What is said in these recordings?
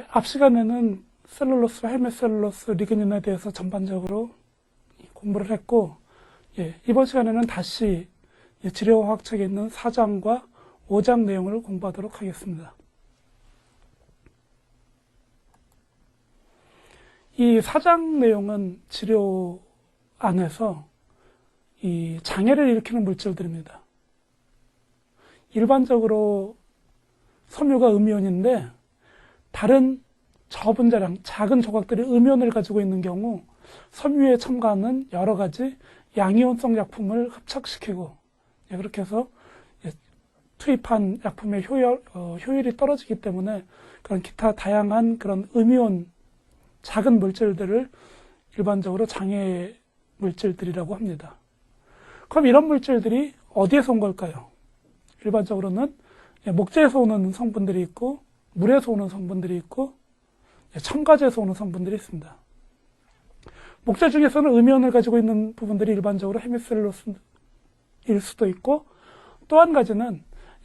앞 시간에는 셀룰로스와 헬미셀룰로스, 리그닌에 대해서 전반적으로 공부를 했고, 이번 시간에는 다시 지려화학 책에 있는 4장과 5장 내용을 공부하도록 하겠습니다. 이 4장 내용은 지료 안에서 이 장애를 일으키는 물질들입니다. 일반적으로 섬유가 음이온인데 다른 저분자량, 작은 조각들이 음이온을 가지고 있는 경우 섬유에 첨가하는 여러 가지 양이온성 약품을 흡착시키고 그렇게 해서 투입한 약품의 효율이 떨어지기 때문에 그런 기타 다양한 그런 음이온 작은 물질들을 일반적으로 장애 물질들이라고 합니다. 그럼 이런 물질들이 어디에서 온 걸까요? 일반적으로는 목재에서 오는 성분들이 있고 물에서 오는 성분들이 있고 첨가제에서 오는 성분들이 있습니다. 목재 중에서는 음이온을 가지고 있는 부분들이 일반적으로 헤미셀룰로스일 수도 있고 또 한 가지는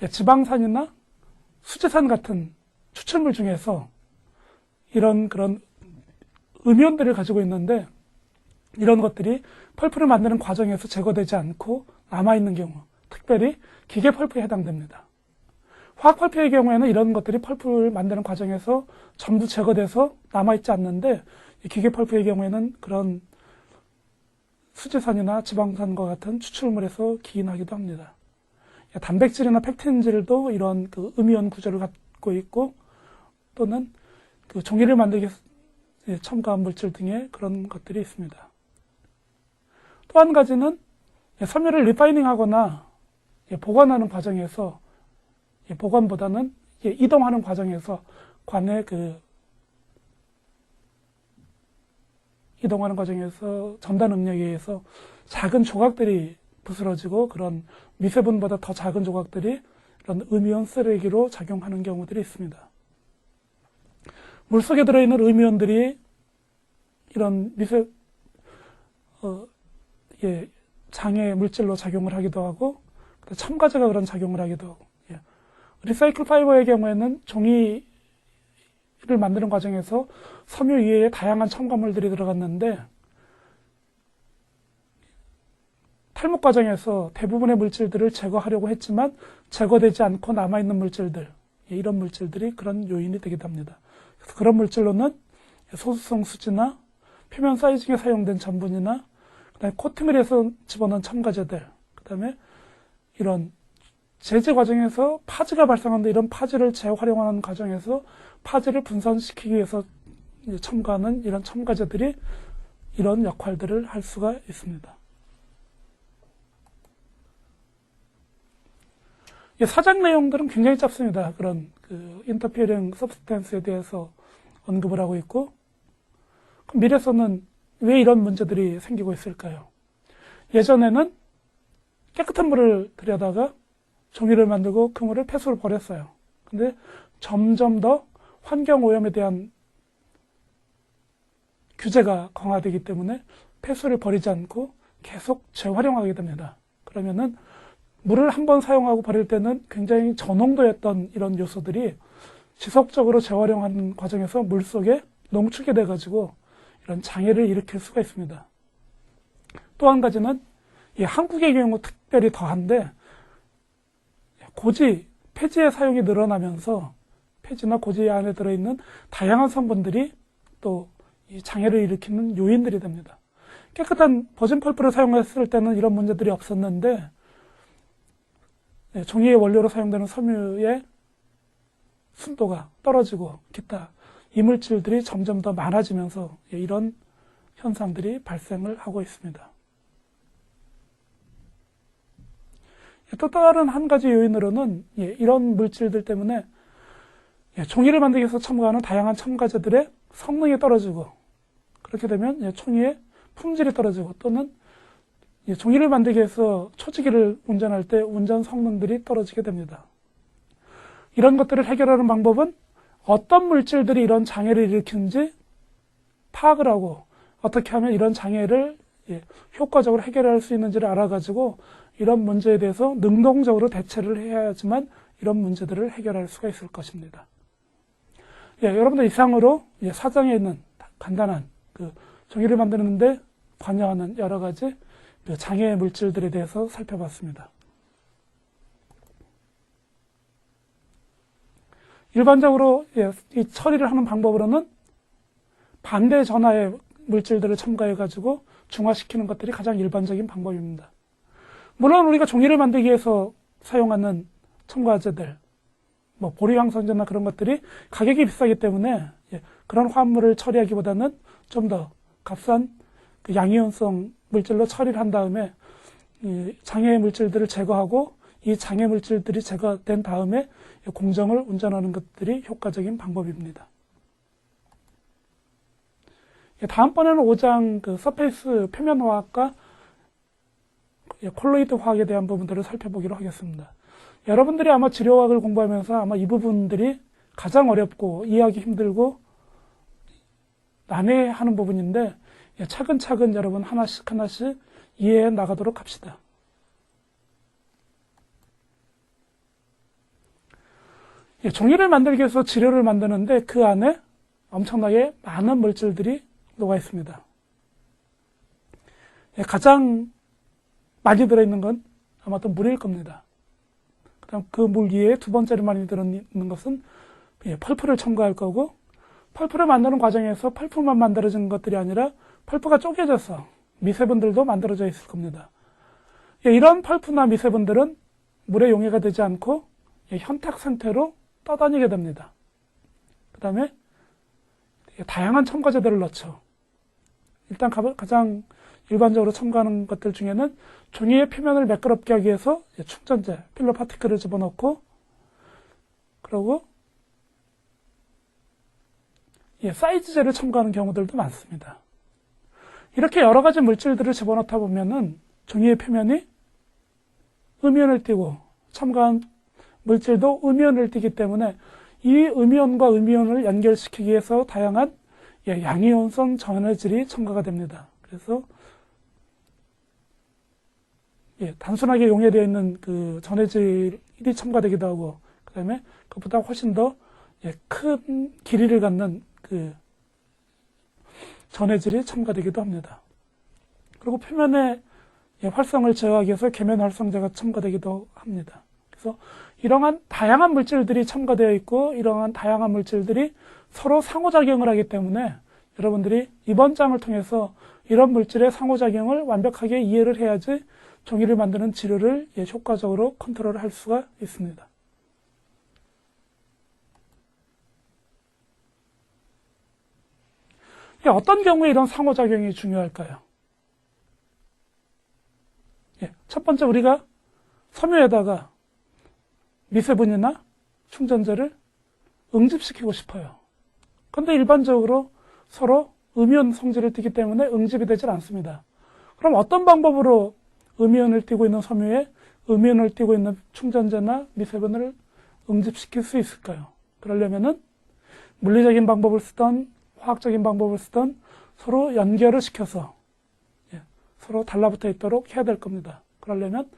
지방산이나 수지산 같은 추출물 중에서 이런 그런 음이온들을 가지고 있는데 이런 것들이 펄프를 만드는 과정에서 제거되지 않고 남아있는 경우, 특별히 기계 펄프에 해당됩니다. 화학 펄프의 경우에는 이런 것들이 펄프를 만드는 과정에서 전부 제거돼서 남아있지 않는데 기계 펄프의 경우에는 그런 수지산이나 지방산과 같은 추출물에서 기인하기도 합니다. 단백질이나 팩틴질도 이런 그 음이온 구조를 갖고 있고 또는 그 종이를 만들기 위해서 첨가한 물질 등의 그런 것들이 있습니다. 또 한 가지는 섬유를 리파이닝하거나 보관하는 과정에서 보관보다는 이동하는 과정에서 관의 이동하는 과정에서 전단 응력에 의해서 작은 조각들이 부스러지고 그런 미세분보다 더 작은 조각들이 이런 음이온 쓰레기로 작용하는 경우들이 있습니다. 물속에 들어있는 음이온들이 이런 장애 물질로 작용을 하기도 하고 첨가제가 그런 작용을 하기도 하고 리사이클 파이버의 경우에는 종이를 만드는 과정에서 섬유 이외에 다양한 첨가물들이 들어갔는데 탈목 과정에서 대부분의 물질들을 제거하려고 했지만 제거되지 않고 남아있는 물질들, 이런 물질들이 그런 요인이 되기도 합니다. 그래서 그런 물질로는 소수성 수지나 표면 사이징에 사용된 전분이나 그다음에 코팅을해서 집어넣은 첨가제들, 그다음에 이런 제재 과정에서 파지가 발생하는데 이런 파지를 재활용하는 과정에서 파지를 분산시키기 위해서 첨가하는 이런 첨가제들이 이런 역할들을 할 수가 있습니다. 사장 내용들은 굉장히 짧습니다. 그런 인터피어링 서브스탄스에 대해서 언급을 하고 있고 그럼 밀에서는 왜 이런 문제들이 생기고 있을까요? 예전에는 깨끗한 물을 들여다가 종이를 만들고 그 물을 폐수로 버렸어요. 근데 점점 더 환경오염에 대한 규제가 강화되기 때문에 폐수를 버리지 않고 계속 재활용하게 됩니다. 그러면은 물을 한번 사용하고 버릴 때는 굉장히 저농도였던 이런 요소들이 지속적으로 재활용하는 과정에서 물속에 농축이 돼가지고 이런 장애를 일으킬 수가 있습니다. 또 한 가지는 한국의 경우 특별히 더한데 고지, 폐지의 사용이 늘어나면서 폐지나 고지 안에 들어있는 다양한 성분들이 또 이 장애를 일으키는 요인들이 됩니다. 깨끗한 버진 펄프를 사용했을 때는 이런 문제들이 없었는데 종이의 원료로 사용되는 섬유의 순도가 떨어지고 기타 이물질들이 점점 더 많아지면서 이런 현상들이 발생을 하고 있습니다. 또 다른 한 가지 요인으로는 이런 물질들 때문에 종이를 만들기 위해서 첨가하는 다양한 첨가제들의 성능이 떨어지고 그렇게 되면 종이의 품질이 떨어지고 또는 종이를 만들기 위해서 초지기를 운전할 때 운전 성능들이 떨어지게 됩니다. 이런 것들을 해결하는 방법은 어떤 물질들이 이런 장애를 일으키는지 파악을 하고 어떻게 하면 이런 장애를 효과적으로 해결할 수 있는지를 알아가지고 이런 문제에 대해서 능동적으로 대처를 해야지만 이런 문제들을 해결할 수가 있을 것입니다. 여러분들 이상으로 사장에 있는 간단한 그 종이를 만드는데 관여하는 여러 가지 그 장애 물질들에 대해서 살펴봤습니다. 일반적으로 이 처리를 하는 방법으로는 반대 전하의 물질들을 첨가해가지고 중화시키는 것들이 가장 일반적인 방법입니다. 물론 우리가 종이를 만들기 위해서 사용하는 첨가제들, 뭐 보리황성제나 그런 것들이 가격이 비싸기 때문에 그런 화합물을 처리하기보다는 좀 더 값싼 그 양이온성 물질로 처리를 한 다음에 이 장애 물질들을 제거하고 이 장애 물질들이 제거된 다음에 공정을 운전하는 것들이 효과적인 방법입니다. 다음번에는 5장 그 서페이스 표면화학과 콜로이드 화학에 대한 부분들을 살펴보기로 하겠습니다. 여러분들이 아마 지료화학을 공부하면서 아마 이 부분들이 가장 어렵고 이해하기 힘들고 난해하는 부분인데 차근차근 여러분 하나씩 이해해 나가도록 합시다. 종이를 만들기 위해서 지료를 만드는데 그 안에 엄청나게 많은 물질들이 녹아 있습니다. 가장 많이 들어있는 건 아마도 물일 겁니다. 그다음 그 물 위에 두 번째로 많이 들어있는 것은 펄프를 첨가할 거고, 펄프를 만드는 과정에서 펄프만 만들어지는 것들이 아니라 펄프가 쪼개져서 미세분들도 만들어져 있을 겁니다. 이런 펄프나 미세분들은 물에 용해가 되지 않고 현탁 상태로 떠다니게 됩니다. 그 다음에 다양한 첨가제들을 넣죠. 일단 가장 일반적으로 첨가하는 것들 중에는 종이의 표면을 매끄럽게 하기 위해서 충전재, 필러 파티클을 집어넣고, 그리고 사이즈제를 첨가하는 경우들도 많습니다. 이렇게 여러 가지 물질들을 집어넣다 보면은 종이의 표면이 음이온을 띠고 첨가한 물질도 음이온을 띠기 때문에 이 음이온과 음이온을 연결시키기 위해서 다양한 양이온성 전해질이 첨가가 됩니다. 그래서 단순하게 용해되어 있는 그 전해질이 첨가되기도 하고, 그 다음에 그것보다 훨씬 더 큰 길이를 갖는 그 전해질이 첨가되기도 합니다. 그리고 표면의 활성을 제어하기 위해서 계면 활성제가 첨가되기도 합니다. 그래서 이러한 다양한 물질들이 첨가되어 있고, 이러한 다양한 물질들이 서로 상호작용을 하기 때문에 여러분들이 이번 장을 통해서 이런 물질의 상호작용을 완벽하게 이해를 해야지 종이를 만드는 지료를 효과적으로 컨트롤할 수가 있습니다. 어떤 경우에 이런 상호작용이 중요할까요? 첫 번째, 우리가 섬유에다가 미세분이나 충전재를 응집시키고 싶어요. 그런데 일반적으로 서로 음이온 성질을 띠기 때문에 응집이 되질 않습니다. 그럼 어떤 방법으로 음이온을 띠고 있는 섬유에 음이온을 띠고 있는 충전재나 미세분을 응집시킬 수 있을까요? 그러려면은 물리적인 방법을 쓰던 화학적인 방법을 쓰던 서로 연결을 시켜서 서로 달라붙어 있도록 해야 될 겁니다. 그러려면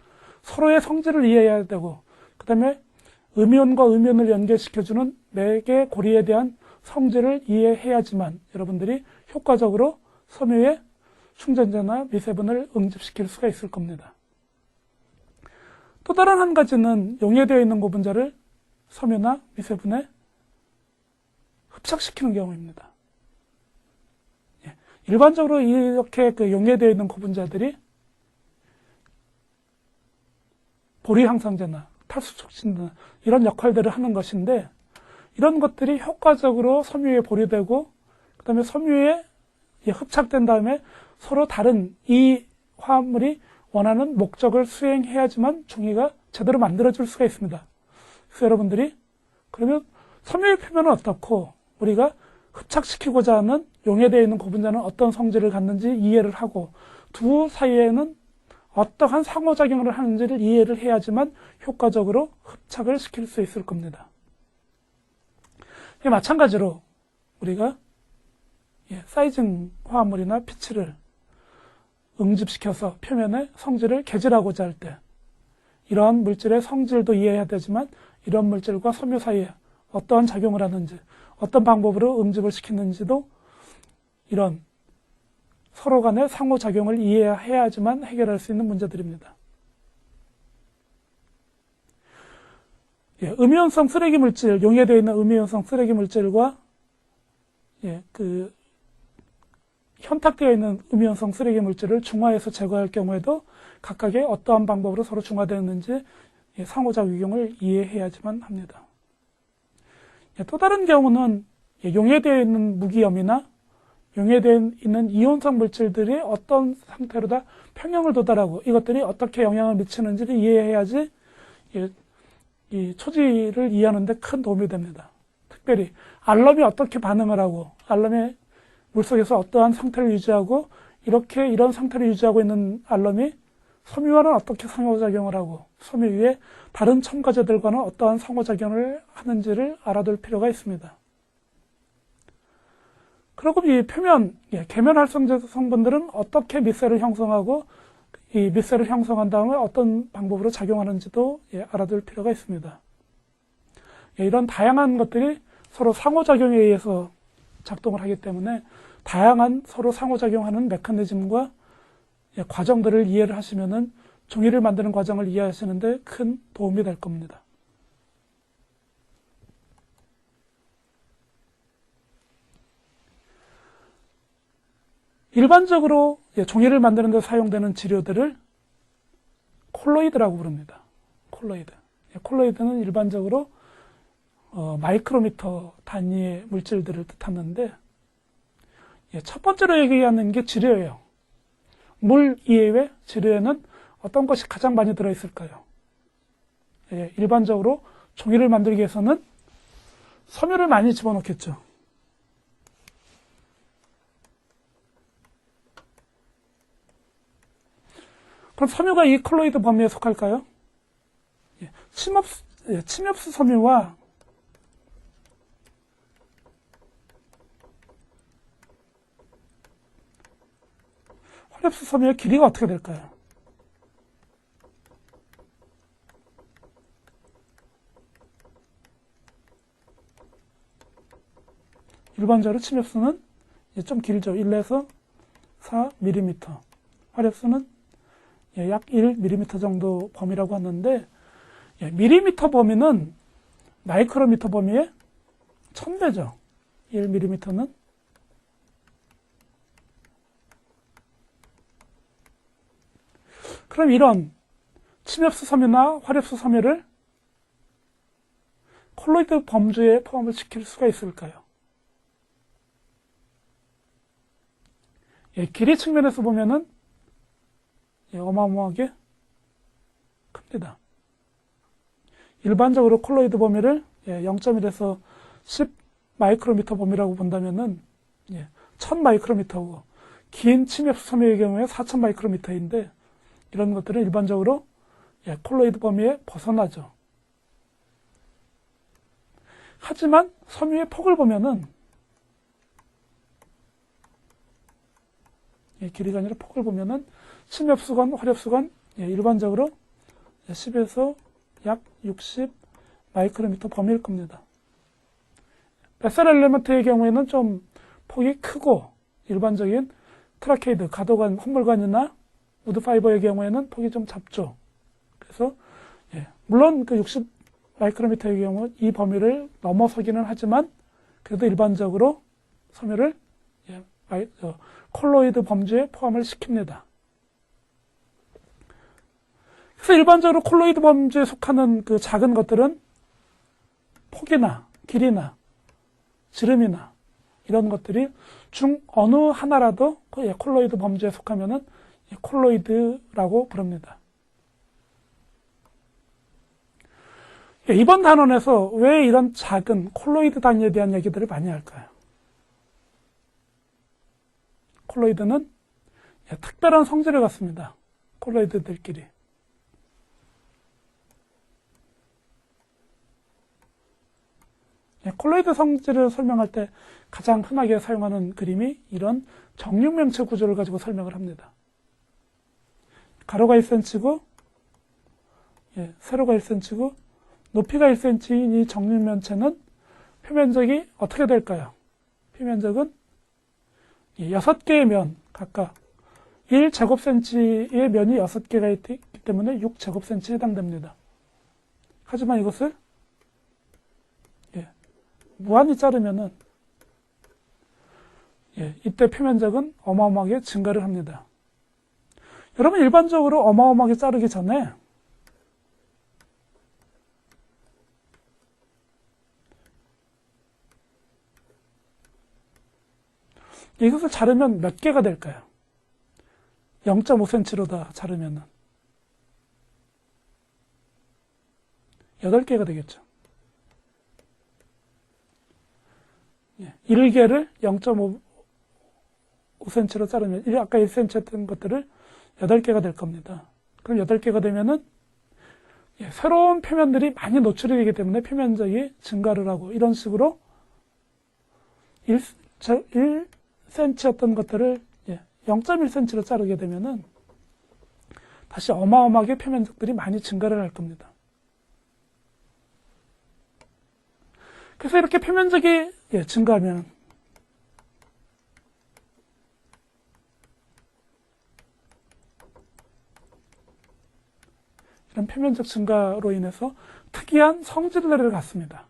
서로의 성질을 이해해야 되고, 그 다음에 음이온과 음이온을 연결시켜주는 매개 고리에 대한 성질을 이해해야지만 여러분들이 효과적으로 섬유의 충전재나 미세분을 응집시킬 수가 있을 겁니다. 또 다른 한 가지는 용해되어 있는 고분자를 섬유나 미세분에 흡착시키는 경우입니다. 일반적으로 이렇게 용해되어 있는 고분자들이 보리항상제나 탈수촉진 이런 역할들을 하는 것인데, 이런 것들이 효과적으로 섬유에 보리되고, 그 다음에 섬유에 흡착된 다음에 서로 다른 이 화합물이 원하는 목적을 수행해야지만 종이가 제대로 만들어질 수가 있습니다. 그래서 여러분들이 그러면 섬유의 표면은 어떻고 우리가 흡착시키고자 하는 용해되어 있는 고분자는 어떤 성질을 갖는지 이해를 하고, 두 사이에는 어떠한 상호작용을 하는지를 이해를 해야지만 효과적으로 흡착을 시킬 수 있을 겁니다. 마찬가지로 우리가 사이징 화합물이나 피치를 응집시켜서 표면의 성질을 개질하고자 할 때 이러한 물질의 성질도 이해해야 되지만 이런 물질과 섬유 사이에 어떠한 작용을 하는지, 어떤 방법으로 응집을 시키는지도 이런 서로 간의 상호작용을 이해해야지만 해결할 수 있는 문제들입니다. 음이온성 쓰레기 물질, 용해되어 있는 음이온성 쓰레기 물질과 현탁되어 있는 음이온성 쓰레기 물질을 중화해서 제거할 경우에도 각각의 어떠한 방법으로 서로 중화되었는지 상호작용을 이해해야지만 합니다. 또 다른 경우는 용해되어 있는 무기염이나 용해되어 있는 이온성 물질들이 어떤 상태로 다 평형을 도달하고 이것들이 어떻게 영향을 미치는지를 이해해야지 이 초지를 이해하는 데 큰 도움이 됩니다. 특별히 알럼이 어떻게 반응을 하고 알럼이 물속에서 어떠한 상태를 유지하고 이런 상태를 유지하고 있는 알럼이 섬유와는 어떻게 상호작용을 하고 섬유 위에 다른 첨가제들과는 어떠한 상호작용을 하는지를 알아둘 필요가 있습니다. 그리고 이 계면 활성제 성분들은 어떻게 밑셀을 형성하고 이 밑셀을 형성한 다음에 어떤 방법으로 작용하는지도 알아둘 필요가 있습니다. 이런 다양한 것들이 서로 상호작용에 의해서 작동을 하기 때문에 다양한 서로 상호작용하는 메커니즘과 과정들을 이해를 하시면은 종이를 만드는 과정을 이해하시는데 큰 도움이 될 겁니다. 일반적으로 종이를 만드는 데 사용되는 지료들을 콜로이드라고 부릅니다. 콜로이드는 일반적으로 마이크로미터 단위의 물질들을 뜻하는데 첫 번째로 얘기하는 게 지료예요. 물 이외의 지료에는 어떤 것이 가장 많이 들어있을까요? 일반적으로 종이를 만들기 위해서는 섬유를 많이 집어넣겠죠. 그럼 섬유가 이 콜로이드 범위에 속할까요? 침엽수 섬유와 화렵수 섬유의 길이가 어떻게 될까요? 일반적으로 침엽수는 좀 길죠. 1에서 4mm. 화렵수는 약 1mm 정도 범위라고 하는데 밀리미터 범위는 마이크로미터 범위의 1000배죠. 1mm는. 그럼 이런 침엽수 섬유나 화렵수 섬유를 콜로이드 범주에 포함을 시킬 수가 있을까요? 길이 측면에서 보면은 어마어마하게 큽니다. 일반적으로 콜로이드 범위를 0.1에서 10 마이크로미터 범위라고 본다면은 1000 마이크로미터고 긴 침엽수 섬유의 경우에 4000 마이크로미터인데 이런 것들은 일반적으로 콜로이드 범위에 벗어나죠. 하지만 섬유의 폭을 보면은 길이가 아니라 폭을 보면은 침엽수건, 화렵수건 일반적으로 10에서 약 60 마이크로미터 범위일 겁니다. 베셀 엘리먼트의 경우에는 좀 폭이 크고 일반적인 트라케이드, 가도관, 헛물관이나 우드파이버의 경우에는 폭이 좀 작죠. 그래서 물론 그 60 마이크로미터의 경우 이 범위를 넘어서기는 하지만 그래도 일반적으로 섬유를 콜로이드 범주에 포함을 시킵니다. 그래서 일반적으로 콜로이드 범주에 속하는 그 작은 것들은 폭이나 길이나 지름이나 이런 것들이 중 어느 하나라도 콜로이드 범주에 속하면은 콜로이드라고 부릅니다. 이번 단원에서 왜 이런 작은 콜로이드 단위에 대한 얘기들을 많이 할까요? 콜로이드는 특별한 성질을 갖습니다. 콜로이드들끼리. 콜로이드 성질을 설명할 때 가장 흔하게 사용하는 그림이 이런 정육면체 구조를 가지고 설명을 합니다. 가로가 1cm고 세로가 1cm고 높이가 1cm인 이 정육면체는 표면적이 어떻게 될까요? 표면적은 6개의 면, 각각 1제곱cm의 면이 6개가 있기 때문에 6제곱cm에 해당됩니다. 하지만 이것을 무한히 자르면은 이때 표면적은 어마어마하게 증가를 합니다. 여러분, 일반적으로 어마어마하게 자르기 전에 이것을 자르면 몇 개가 될까요? 0.5cm로 다 자르면은 8개가 되겠죠. 1개를 0.5cm로 자르면, 아까 1cm 했던 것들을 8개가 될 겁니다. 그럼 8개가 되면은 새로운 표면들이 많이 노출이 되기 때문에 표면적이 증가를 하고, 이런 식으로 1cm였던 것들을 0.1cm로 자르게 되면은 다시 어마어마하게 표면적들이 많이 증가를 할 겁니다. 그래서 이렇게 표면적이 증가하면 이런 표면적 증가로 인해서 특이한 성질들을 갖습니다.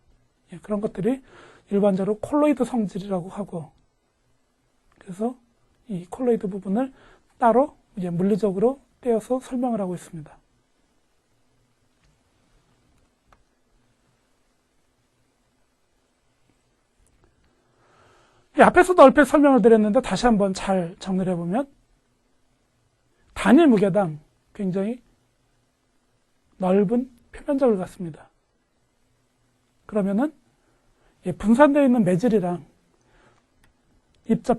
그런 것들이 일반적으로 콜로이드 성질이라고 하고, 그래서 이 콜로이드 부분을 따로 물리적으로 떼어서 설명을 하고 있습니다. 앞에서도 얼핏 설명을 드렸는데 다시 한번 잘 정리를 해보면, 단위 무게당 굉장히 넓은 표면적을 갖습니다. 그러면은 분산되어 있는 매질이랑 입자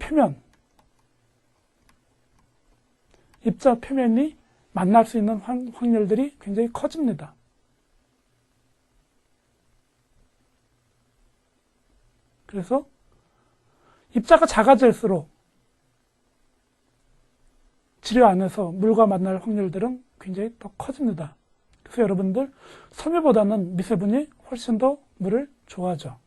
표면이 만날 수 있는 확률들이 굉장히 커집니다. 그래서 입자가 작아질수록 지뢰 안에서 물과 만날 확률들은 굉장히 더 커집니다. 그래서 여러분들 섬유보다는 미세분이 훨씬 더 물을 좋아하죠.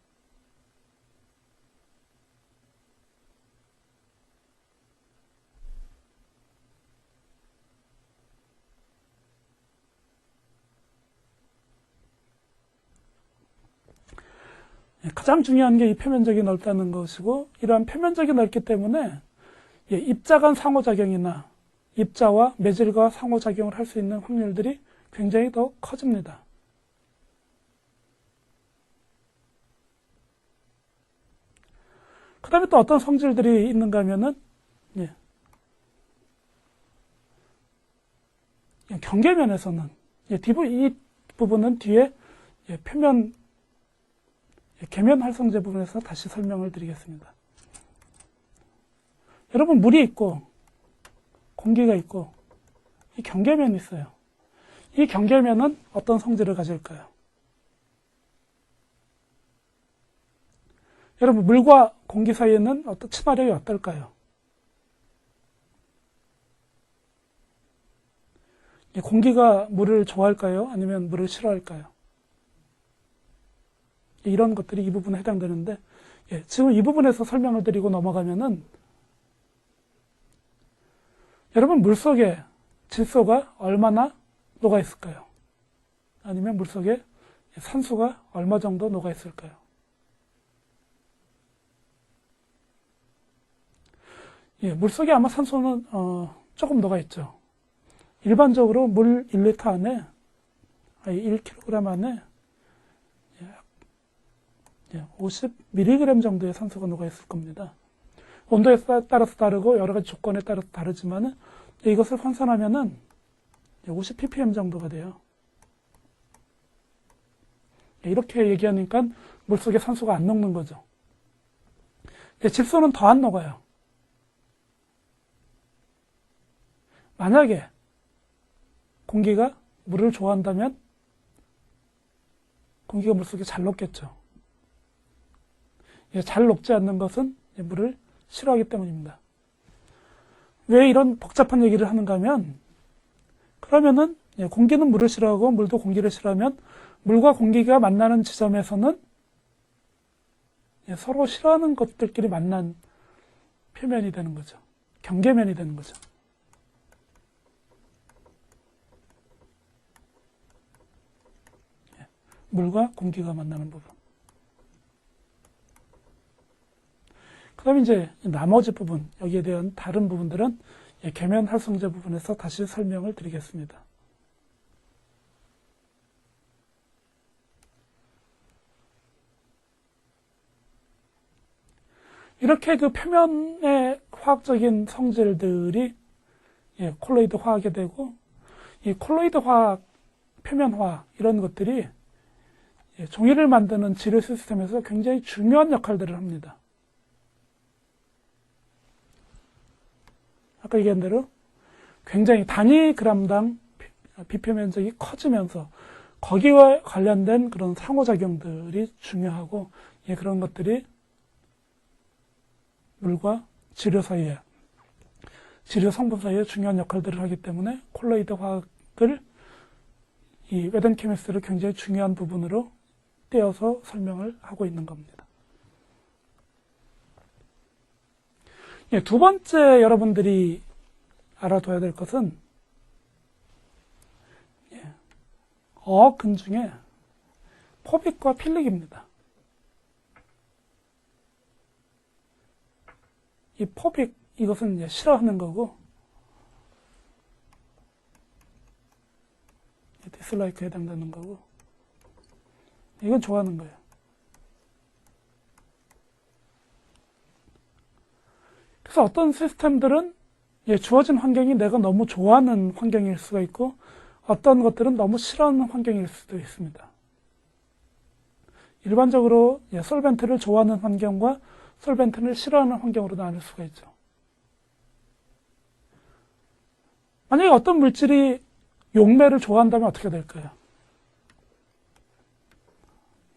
가장 중요한 게 이 표면적이 넓다는 것이고, 이러한 표면적이 넓기 때문에 입자 간 상호작용이나 입자와 매질과 상호작용을 할 수 있는 확률들이 굉장히 더 커집니다. 그 다음에 또 어떤 성질들이 있는가 하면은, 경계면에서는, 이 부분은 뒤에 계면 활성제 부분에서 다시 설명을 드리겠습니다. 여러분, 물이 있고 공기가 있고 이 경계면이 있어요. 이 경계면은 어떤 성질을 가질까요? 여러분, 물과 공기 사이에는 어떤 친화력이 어떨까요? 공기가 물을 좋아할까요? 아니면 물을 싫어할까요? 이런 것들이 이 부분에 해당되는데, 지금 이 부분에서 설명을 드리고 넘어가면은, 여러분, 물속에 질소가 얼마나 녹아 있을까요? 아니면 물속에 산소가 얼마 정도 녹아 있을까요? 물속에 아마 산소는 조금 녹아 있죠. 일반적으로 물 1리터 안에, 1kg 안에 50mg 정도의 산소가 녹아 있을 겁니다. 온도에 따라서 다르고 여러 가지 조건에 따라서 다르지만은 이것을 환산하면은 50ppm 정도가 돼요. 이렇게 얘기하니까 물속에 산소가 안 녹는 거죠. 질소는 더 안 녹아요. 만약에 공기가 물을 좋아한다면 공기가 물속에 잘 녹겠죠. 잘 녹지 않는 것은 물을 싫어하기 때문입니다. 왜 이런 복잡한 얘기를 하는가 하면, 그러면은 공기는 물을 싫어하고 물도 공기를 싫어하면 물과 공기가 만나는 지점에서는 서로 싫어하는 것들끼리 만난 표면이 되는 거죠. 경계면이 되는 거죠. 물과 공기가 만나는 부분. 그 다음에 이제 나머지 부분, 여기에 대한 다른 부분들은 계면 활성제 부분에서 다시 설명을 드리겠습니다. 이렇게 그 표면의 화학적인 성질들이 콜로이드 화학이 되고, 이 콜로이드 화학, 표면 화학, 이런 것들이 종이를 만드는 지뢰 시스템에서 굉장히 중요한 역할들을 합니다. 아까 얘기한 대로 굉장히 단위 그램당 비표 면적이 커지면서 거기와 관련된 그런 상호작용들이 중요하고, 그런 것들이 물과 지뢰 사이에, 지뢰 성분 사이에 중요한 역할들을 하기 때문에 콜로이드 화학을 이 웨던 케미스트를 굉장히 중요한 부분으로 떼어서 설명을 하고 있는 겁니다. 두 번째 여러분들이 알아둬야 될 것은 어근 중에 포빅과 필릭입니다. 이 포빅, 이것은 싫어하는 거고, 디슬라이크에 해당되는 거고, 이건 좋아하는 거예요. 그래서 어떤 시스템들은 주어진 환경이 내가 너무 좋아하는 환경일 수가 있고, 어떤 것들은 너무 싫어하는 환경일 수도 있습니다. 일반적으로 솔벤트를 좋아하는 환경과 솔벤트를 싫어하는 환경으로 나눌 수가 있죠. 만약에 어떤 물질이 용매를 좋아한다면 어떻게 될까요?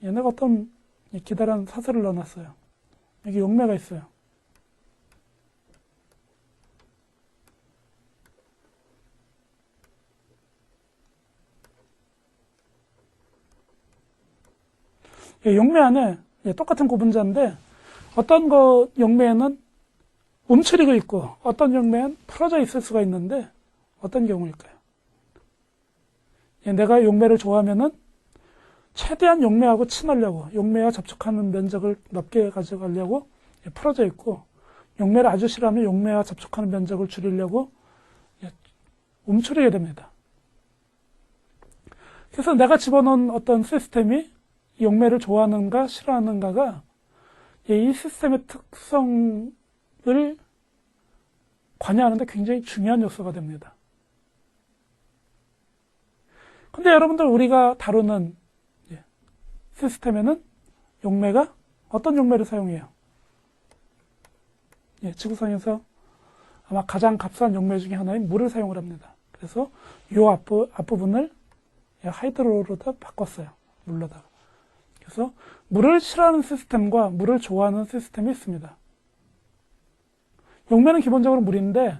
얘네가 어떤 기다란 사슬을 넣어놨어요. 여기 용매가 있어요. 용매 안에 똑같은 구분자인데 어떤 용매에는 움츠리고 있고 어떤 용매는 풀어져 있을 수가 있는데 어떤 경우일까요? 내가 용매를 좋아하면은 최대한 용매하고 친하려고, 용매와 접촉하는 면적을 넓게 가져가려고 풀어져 있고, 용매를 아주 싫어하면 용매와 접촉하는 면적을 줄이려고 움츠리게 됩니다. 그래서 내가 집어넣은 어떤 시스템이 용매를 좋아하는가 싫어하는가가 이 시스템의 특성을 관여하는데 굉장히 중요한 요소가 됩니다. 근데 여러분들, 우리가 다루는 시스템에는 용매가 어떤 용매를 사용해요? 지구상에서 아마 가장 값싼 용매 중에 하나인 물을 사용을 합니다. 그래서 이 앞부분을 하이드로로다 바꿨어요. 물로다가. 그래서 물을 싫어하는 시스템과 물을 좋아하는 시스템이 있습니다. 용매는 기본적으로 물인데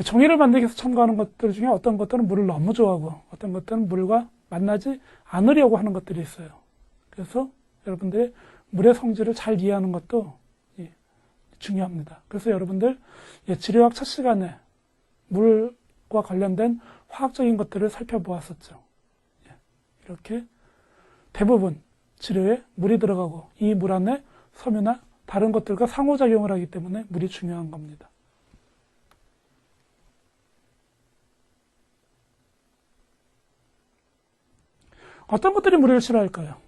종이를 만들기 위해서 첨가하는 것들 중에 어떤 것들은 물을 너무 좋아하고 어떤 것들은 물과 만나지 않으려고 하는 것들이 있어요. 그래서 여러분들이 물의 성질을 잘 이해하는 것도 중요합니다. 그래서 여러분들 지리화학 첫 시간에 물과 관련된 화학적인 것들을 살펴보았었죠. 이렇게 대부분 지료에 물이 들어가고 이 물 안에 섬유나 다른 것들과 상호작용을 하기 때문에 물이 중요한 겁니다. 어떤 것들이 물을 싫어할까요?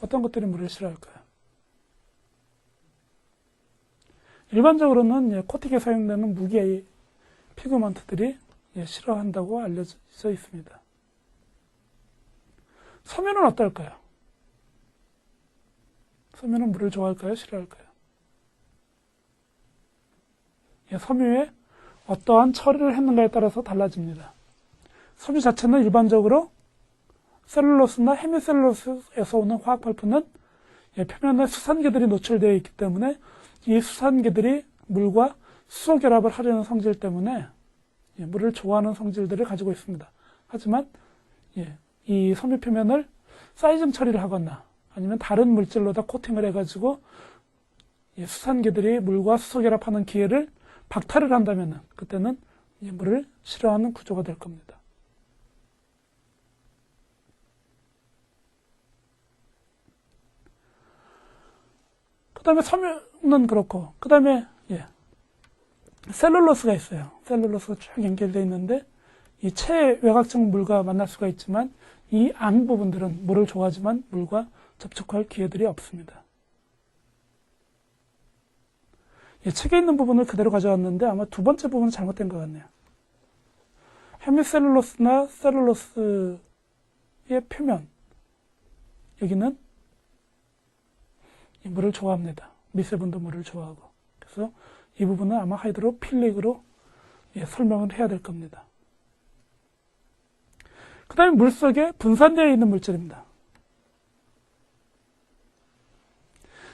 어떤 것들이 물을 싫어할까요? 일반적으로는 코팅에 사용되는 무기의 피그먼트들이 싫어한다고 알려져 있습니다. 섬유는 어떨까요? 섬유는 물을 좋아할까요? 싫어할까요? 섬유에 어떠한 처리를 했는가에 따라서 달라집니다. 섬유 자체는 일반적으로 셀룰로스나 헤미셀룰로스에서 오는 화학 발포는 표면에 수산계들이 노출되어 있기 때문에 이 수산계들이 물과 수소 결합을 하려는 성질 때문에 물을 좋아하는 성질들을 가지고 있습니다. 하지만 이 섬유 표면을 사이징 처리를 하거나 아니면 다른 물질로다 코팅을 해가지고 수산계들이 물과 수소 결합하는 기회를 박탈을 한다면 그때는 물을 싫어하는 구조가 될 겁니다. 그 다음에 섬유는 그렇고, 그 다음에 셀룰로스가 있어요. 셀룰로스가 쭉 연결되어 있는데 이 체외곽층 물과 만날 수가 있지만 이 안 부분들은 물을 좋아하지만 물과 접촉할 기회들이 없습니다. 책에 있는 부분을 그대로 가져왔는데 아마 두 번째 부분은 잘못된 것 같네요. 헤미셀룰로스나 셀룰로스의 표면, 여기는 물을 좋아합니다. 미세분도 물을 좋아하고. 그래서 이 부분은 아마 하이드로필릭으로 설명을 해야 될 겁니다. 그 다음에 물속에 분산되어 있는 물질입니다.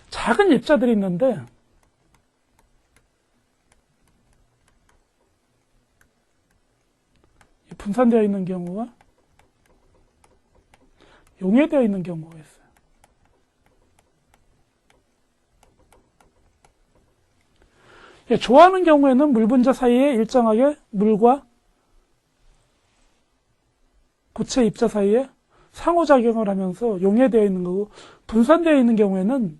작은 입자들이 있는데 분산되어 있는 경우와 용해되어 있는 경우가 있어요. 좋아하는 경우에는 물 분자 사이에 일정하게 물과 고체 입자 사이에 상호작용을 하면서 용해되어 있는 거고, 분산되어 있는 경우에는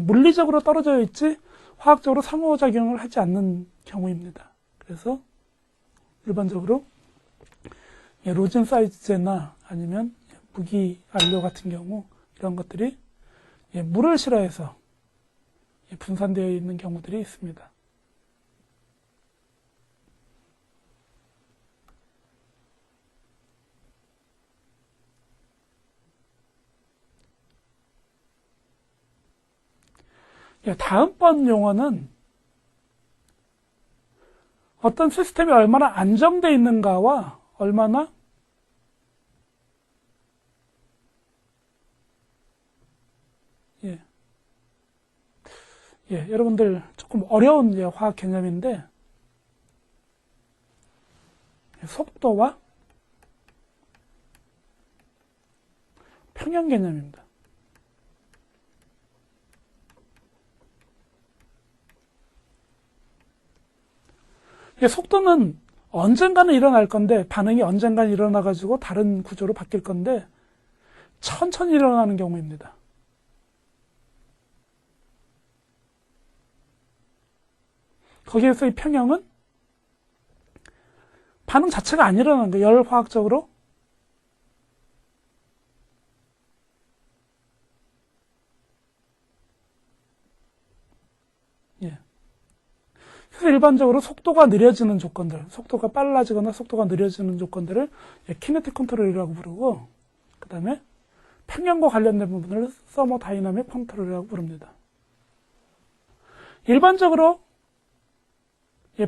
물리적으로 떨어져 있지 화학적으로 상호작용을 하지 않는 경우입니다. 그래서 일반적으로 로젠 사이즈제나 아니면 무기 안료 같은 경우 이런 것들이 물을 싫어해서 분산되어 있는 경우들이 있습니다. 다음번 용어는 어떤 시스템이 얼마나 안정되어 있는가와 얼마나 여러분들 조금 어려운 화학 개념인데 속도와 평형 개념입니다. 속도는 언젠가는 일어날 건데, 반응이 언젠가는 일어나가지고 다른 구조로 바뀔 건데 천천히 일어나는 경우입니다. 거기에서 이 평형은 반응 자체가 안 일어나는 거예요. 열화학적으로 그래서 일반적으로 속도가 느려지는 조건들, 속도가 빨라지거나 속도가 느려지는 조건들을 키네틱 컨트롤이라고 부르고, 그 다음에 평형과 관련된 부분을 서머다이나믹 컨트롤이라고 부릅니다. 일반적으로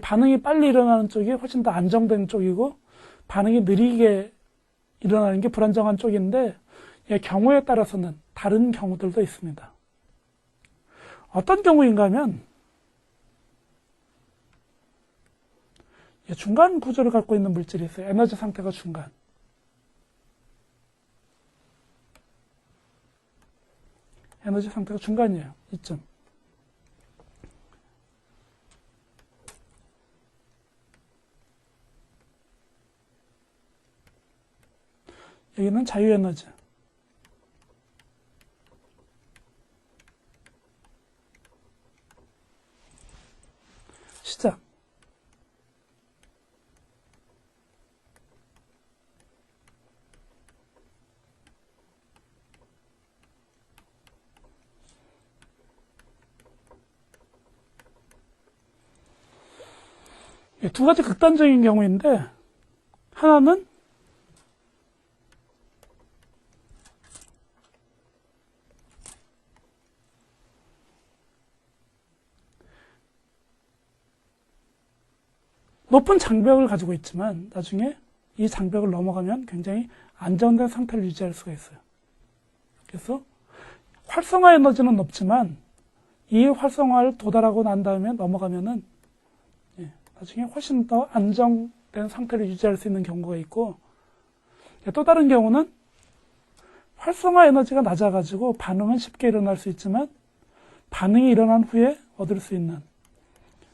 반응이 빨리 일어나는 쪽이 훨씬 더 안정된 쪽이고, 반응이 느리게 일어나는 게 불안정한 쪽인데, 경우에 따라서는 다른 경우들도 있습니다. 어떤 경우인가 하면 중간 구조를 갖고 있는 물질이 있어요. 에너지 상태가 중간. 에너지 상태가 중간이에요. 이쯤. 여기는 자유에너지. 시작. 두 가지 극단적인 경우인데, 하나는 높은 장벽을 가지고 있지만 나중에 이 장벽을 넘어가면 굉장히 안정된 상태를 유지할 수가 있어요. 그래서 활성화 에너지는 높지만 이 활성화를 도달하고 난 다음에 넘어가면은 나중에 훨씬 더 안정된 상태를 유지할 수 있는 경우가 있고, 또 다른 경우는 활성화 에너지가 낮아가지고 반응은 쉽게 일어날 수 있지만 반응이 일어난 후에 얻을 수 있는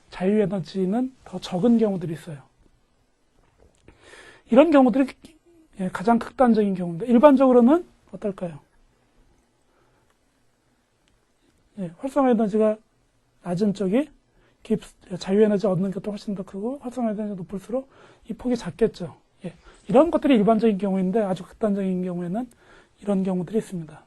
자유 에너지는 더 적은 경우들이 있어요. 이런 경우들이 가장 극단적인 경우입니다. 일반적으로는 어떨까요? 활성화 에너지가 낮은 쪽이 자유 에너지 얻는 것도 훨씬 더 크고 활성화 에너지가 높을수록 이 폭이 작겠죠. 이런 것들이 일반적인 경우인데 아주 극단적인 경우에는 이런 경우들이 있습니다.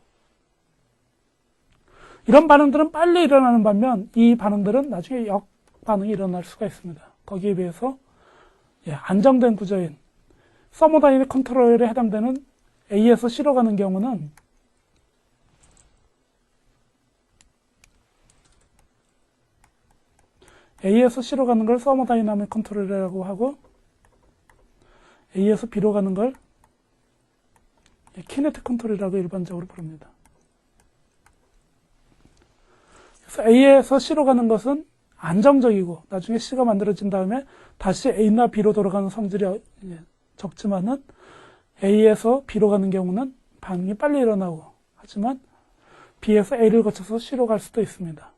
이런 반응들은 빨리 일어나는 반면 이 반응들은 나중에 역반응이 일어날 수가 있습니다. 거기에 비해서 안정된 구조인 서모다이내믹 컨트롤에 해당되는 A에서 C로 가는 경우는 A에서 C로 가는 걸 서모다이내믹 컨트롤이라고 하고 A에서 B로 가는 걸 키네틱 컨트롤이라고 일반적으로 부릅니다. 그래서 A에서 C로 가는 것은 안정적이고 나중에 C가 만들어진 다음에 다시 A나 B로 돌아가는 성질이 적지만은 A에서 B로 가는 경우는 반응이 빨리 일어나고 하지만 B에서 A를 거쳐서 C로 갈 수도 있습니다.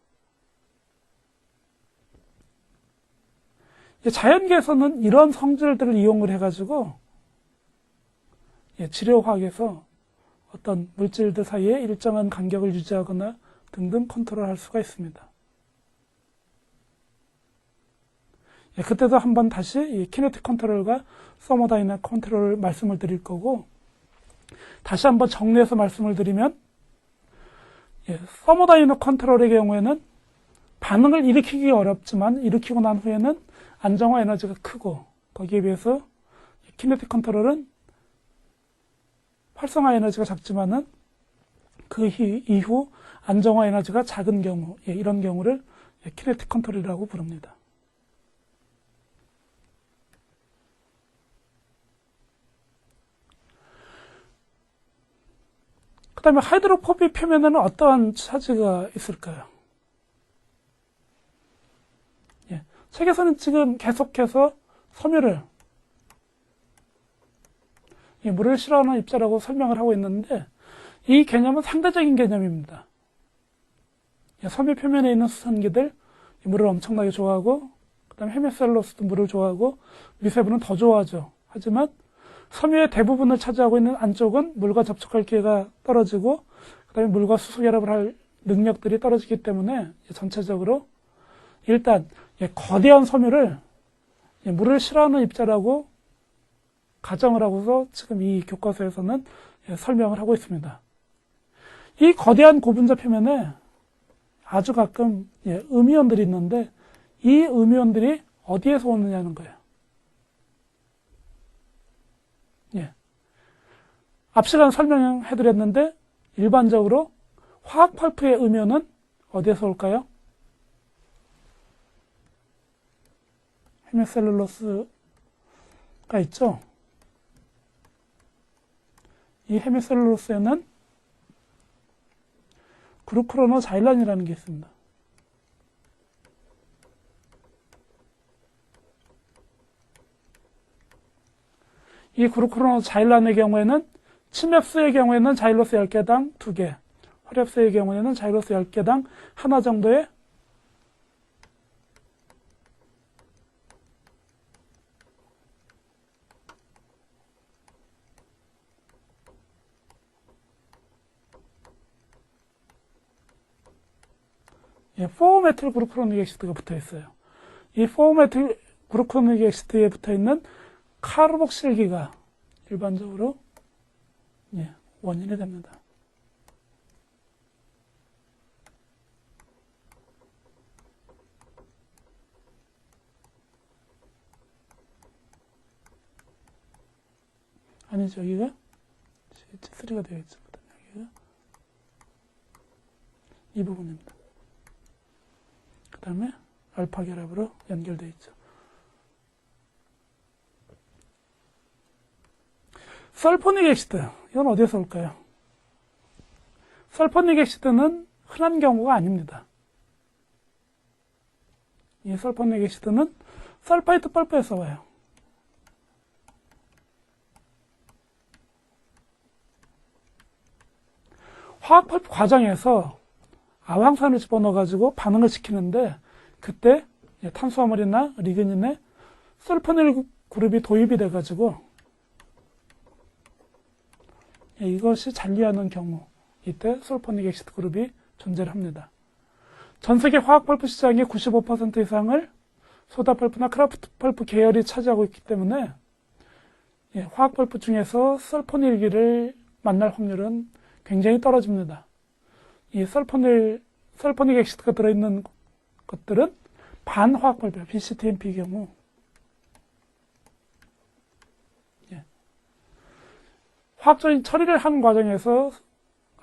자연계에서는 이런 성질들을 이용을 해가지고 치료화학에서 어떤 물질들 사이에 일정한 간격을 유지하거나 등등 컨트롤할 수가 있습니다. 그때도 한번 다시 이 키네틱 컨트롤과 서모다이내믹 컨트롤 말씀을 드릴 거고, 다시 한번 정리해서 말씀을 드리면 서모다이내믹 컨트롤의 경우에는 반응을 일으키기 어렵지만 일으키고 난 후에는 안정화 에너지가 크고, 거기에 비해서 키네틱 컨트롤은 활성화 에너지가 작지만은 그 이후 안정화 에너지가 작은 경우, 이런 경우를 키네틱 컨트롤이라고 부릅니다. 그 다음에 하이드로포비 표면에는 어떠한 차지가 있을까요? 책에서는 지금 계속해서 섬유를 물을 싫어하는 입자라고 설명을 하고 있는데 이 개념은 상대적인 개념입니다. 섬유 표면에 있는 수산기들 물을 엄청나게 좋아하고 그 다음에 헤미셀룰로스도 물을 좋아하고 미세분은 더 좋아하죠. 하지만 섬유의 대부분을 차지하고 있는 안쪽은 물과 접촉할 기회가 떨어지고 그 다음에 물과 수소결합을 할 능력들이 떨어지기 때문에 전체적으로 일단 거대한 섬유를 물을 싫어하는 입자라고 가정을 하고서 지금 이 교과서에서는 설명을 하고 있습니다. 이 거대한 고분자 표면에 아주 가끔 음이온들이 있는데 이 음이온들이 어디에서 오느냐는 거예요. 앞 시간 설명해드렸는데 일반적으로 화학 펄프의 음이온은 어디에서 올까요? 헤미셀룰로스가 있죠. 이 헤미셀룰로스에는 그루크로노자일란이라는 게 있습니다. 이 그루크로노자일란의 경우에는 침엽수의 경우에는 자일로스 10개당 2개, 화렵수의 경우에는 자일로스 10개당 하나 정도의 포메틸 그루크로닉 액시드가 붙어 있어요. 이 포메틸 그루크로닉 액시드에 붙어 있는 카르복실기가 일반적으로 원인이 됩니다. 아니죠. 여기가 C3가 되어 있죠. 여기가 이 부분입니다. 그 다음에 알파 결합으로 연결되어 있죠. 설포닉 액시드, 이건 어디에서 올까요? 설포닉 액시드는 흔한 경우가 아닙니다. 이 설포닉 액시드는 설파이트 펄프에서 와요. 화학 펄프 과정에서 아황산을 집어넣어가지고 반응을 시키는데, 그때 탄수화물이나 리그닌에 설포닐 그룹이 도입이 돼가지고 이것이 잔류하는 경우, 이때 설포닉 액시드 그룹이 존재를 합니다. 전 세계 화학 펄프 시장의 95% 이상을 소다 펄프나 크라프트 펄프 계열이 차지하고 있기 때문에 화학 펄프 중에서 설포닐기를 만날 확률은 굉장히 떨어집니다. 이 설포닉 액시드가 들어있는 것들은 반화학 펄프, BCTMP의 경우 화학적인 처리를 하는 과정에서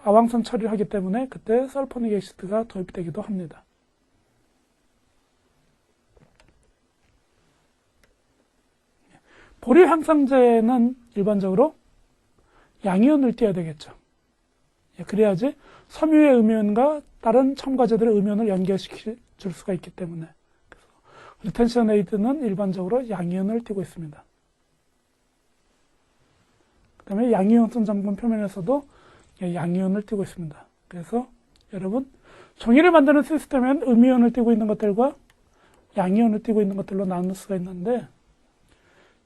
아황산 처리를 하기 때문에 그때 설포닉 액시드가 도입되기도 합니다. 보리 향상제는 일반적으로 양이온을 띄어야 되겠죠. 그래야지 섬유의 음이온과 다른 첨가제들의 음이온을 연결시킬 수가 있기 때문에. 그래서 리텐션 에이드는 일반적으로 양이온을 띄고 있습니다. 그 다음에 양이온성 잠금 표면에서도 양이온을 띄고 있습니다. 그래서 여러분, 종이를 만드는 시스템엔 음이온을 띄고 있는 것들과 양이온을 띄고 있는 것들로 나눌 수가 있는데,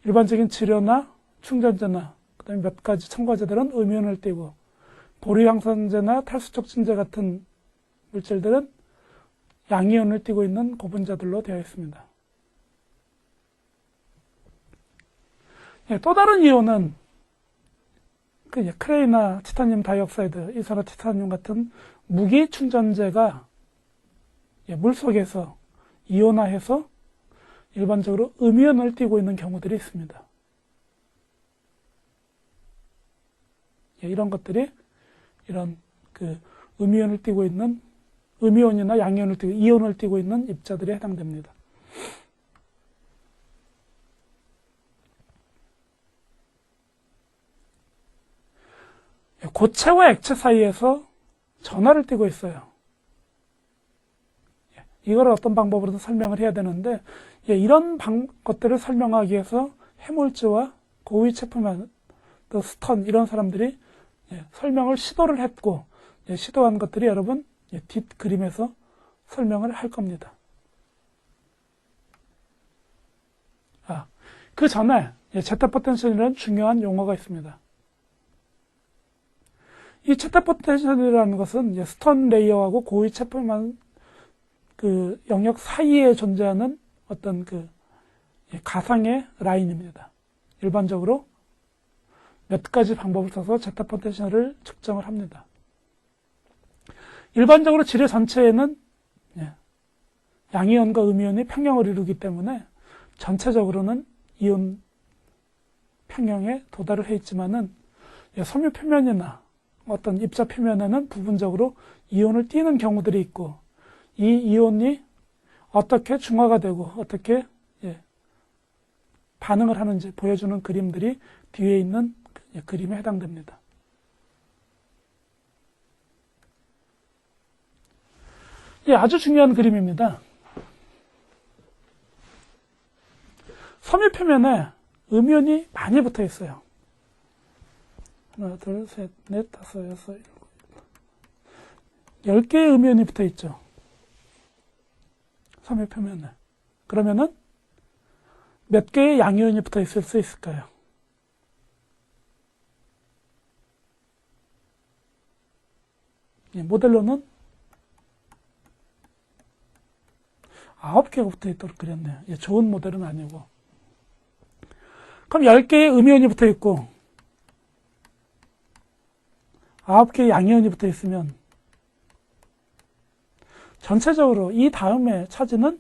일반적인 지료나 충전제나 그 다음에 몇 가지 첨가제들은 음이온을 띄고, 보리향산제나 탈수촉진제 같은 물질들은 양이온을 띄고 있는 고분자들로 되어 있습니다. 또 다른 이온은 크레이나 티타늄 다이옥사이드, 이산화티타늄 같은 무기 충전제가 물속에서 이온화해서 일반적으로 음이온을 띄고 있는 경우들이 있습니다. 이런 것들이 이런 음이온을 띄고 있는, 음이온이나 양이온을 띄고 이온을 띄고 있는 입자들에 해당됩니다. 고체와 액체 사이에서 전하를 띄고 있어요. 이걸 어떤 방법으로든 설명을 해야 되는데, 이런 것들을 설명하기 위해서 해몰즈와 고위 체프만, 또 스턴, 이런 사람들이 설명을 시도를 했고, 시도한 것들이 여러분 뒷 그림에서 설명을 할 겁니다. 그 전에 제타 포텐션이라는 중요한 용어가 있습니다. 이 제타 포텐션이라는 것은 스턴 레이어하고 고위 체프만 영역 사이에 존재하는 어떤 가상의 라인입니다. 일반적으로 몇 가지 방법을 써서 제타 포텐셜을 측정을 합니다. 일반적으로 지뢰 전체에는 양이온과 음이온이 평형을 이루기 때문에 전체적으로는 이온 평형에 도달을 해 있지만은 섬유 표면이나 어떤 입자 표면에는 부분적으로 이온을 띄는 경우들이 있고, 이 이온이 어떻게 중화가 되고 어떻게 반응을 하는지 보여주는 그림들이 뒤에 있는 그림에 해당됩니다. 아주 중요한 그림입니다. 섬유 표면에 음이온이 많이 붙어 있어요. 하나, 둘, 셋, 넷, 다섯, 여섯, 일곱, 10개의 음이온이 붙어 있죠. 섬유 표면에. 그러면은 몇 개의 양이온이 붙어 있을 수 있을까요? 모델로는 9개가 붙어 있도록 그렸네요. 좋은 모델은 아니고. 그럼 10개의 음이온이 붙어 있고 9개의 양이온이 붙어 있으면 전체적으로 이 다음에 차지는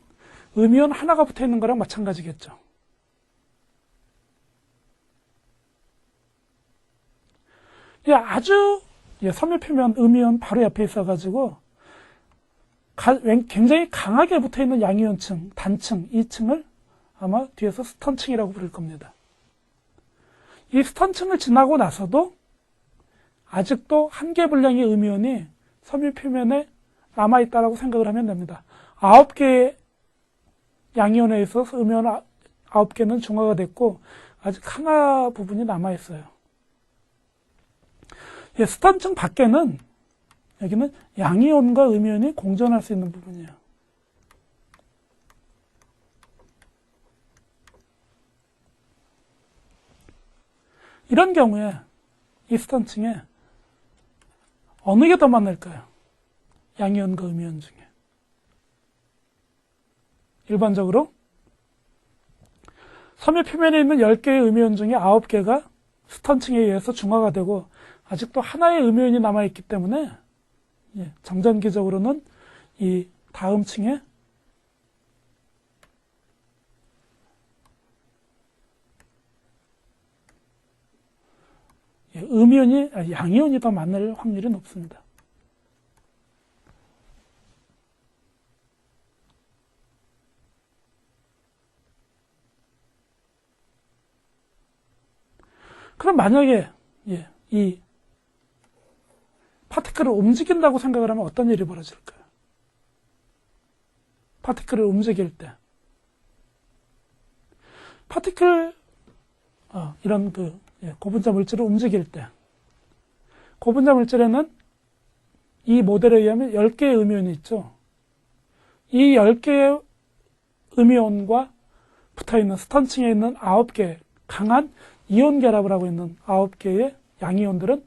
음이온 하나가 붙어 있는 거랑 마찬가지겠죠. 아주 섬유 표면 음이온 바로 옆에 있어가지고 굉장히 강하게 붙어 있는 양이온층, 단층, 2층을 아마 뒤에서 스턴층이라고 부를 겁니다. 이 스턴층을 지나고 나서도 아직도 한 개 분량의 음이온이 섬유 표면에 남아있다라고 생각을 하면 됩니다. 9개의 양이온에 있어서 음이온 9개는 중화가 됐고 아직 하나 부분이 남아있어요. 예, 스턴층 밖에는 여기는 양이온과 음이온이 공존할 수 있는 부분이에요. 이런 경우에 이 스턴층에 어느 게 더 많을까요? 양이온과 음이온 중에. 일반적으로 섬유 표면에 있는 10개의 음이온 중에 9개가 스턴층에 의해서 중화가 되고 아직도 하나의 음이온이 남아있기 때문에 정전기적으로는 이 다음 층에 양이온이 더 많을 확률이 높습니다. 그럼 만약에 이 파티클을 움직인다고 생각을 하면 어떤 일이 벌어질까요? 파티클을 움직일 때 파티클 이런 고분자 물질을 움직일 때 고분자 물질에는 이 모델에 의하면 10개의 음이온이 있죠. 이 10개의 음이온과 붙어있는 스턴층에 있는 9개 강한 이온 결합을 하고 있는 9개의 양이온들은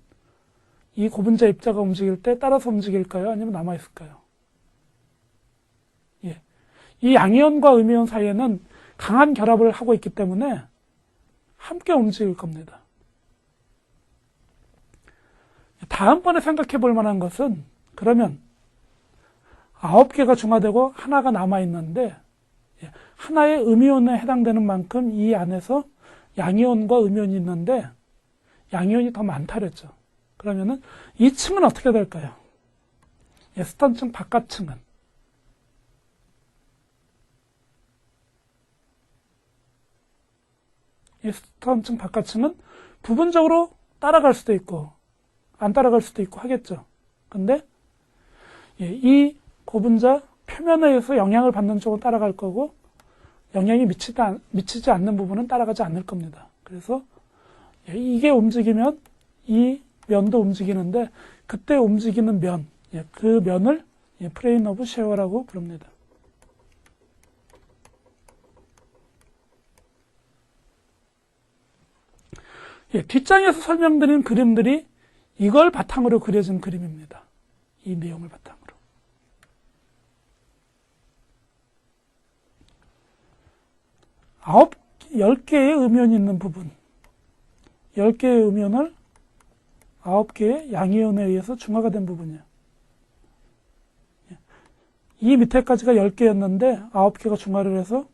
이 고분자 입자가 움직일 때 따라서 움직일까요? 아니면 남아있을까요? 이 양이온과 음이온 사이에는 강한 결합을 하고 있기 때문에 함께 움직일 겁니다. 다음번에 생각해 볼 만한 것은 그러면 9개가 중화되고 하나가 남아있는데 하나의 음이온에 해당되는 만큼 이 안에서 양이온과 음이온이 있는데 양이온이 더 많다 그랬죠. 그러면은 이 층은 어떻게 될까요? 스턴층 바깥층은 이 스턴층 바깥층은 부분적으로 따라갈 수도 있고 안 따라갈 수도 있고 하겠죠. 근데 이 고분자 표면에 의해서 영향을 받는 쪽은 따라갈 거고 영향이 미치지 않는 부분은 따라가지 않을 겁니다. 그래서 이게 움직이면 이 면도 움직이는데 그때 움직이는 면, 그 면을 플레인 오브 쉐어라고 부릅니다. 뒷장에서 설명드린 그림들이 이걸 바탕으로 그려진 그림입니다. 이 내용을 바탕으로. 10개의 음이온이 있는 부분, 10개의 음이온을 9개의 양이온에 의해서 중화가 된 부분이에요. 이 밑에까지가 10개였는데 9개가 중화를 해서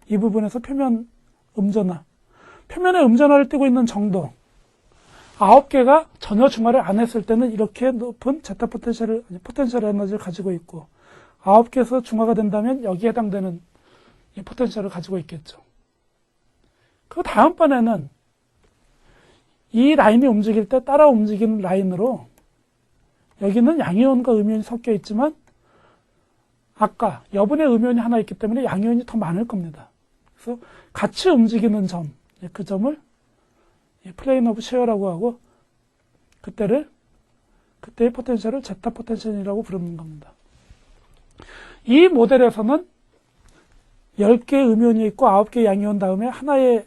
이 부분에서 표면 음전화, 표면에 음전화를 띠고 있는 정도, 9개가 전혀 중화를 안 했을 때는 이렇게 높은 제타 포텐셜 에너지를 가지고 있고 9개에서 중화가 된다면 여기에 해당되는 이 포텐셜을 가지고 있겠죠. 그 다음번에는 이 라인이 움직일 때 따라 움직이는 라인으로 여기는 양이온과 음이온이 섞여 있지만 아까 여분의 음이온이 하나 있기 때문에 양이온이 더 많을 겁니다. 그래서 같이 움직이는 점, 그 점을 플레인 오브 쉐어라고 하고 그때의 포텐셜을 제타 포텐셜이라고 부르는 겁니다. 이 모델에서는 10개의 음이온이 있고 9개의 양이온 다음에 하나의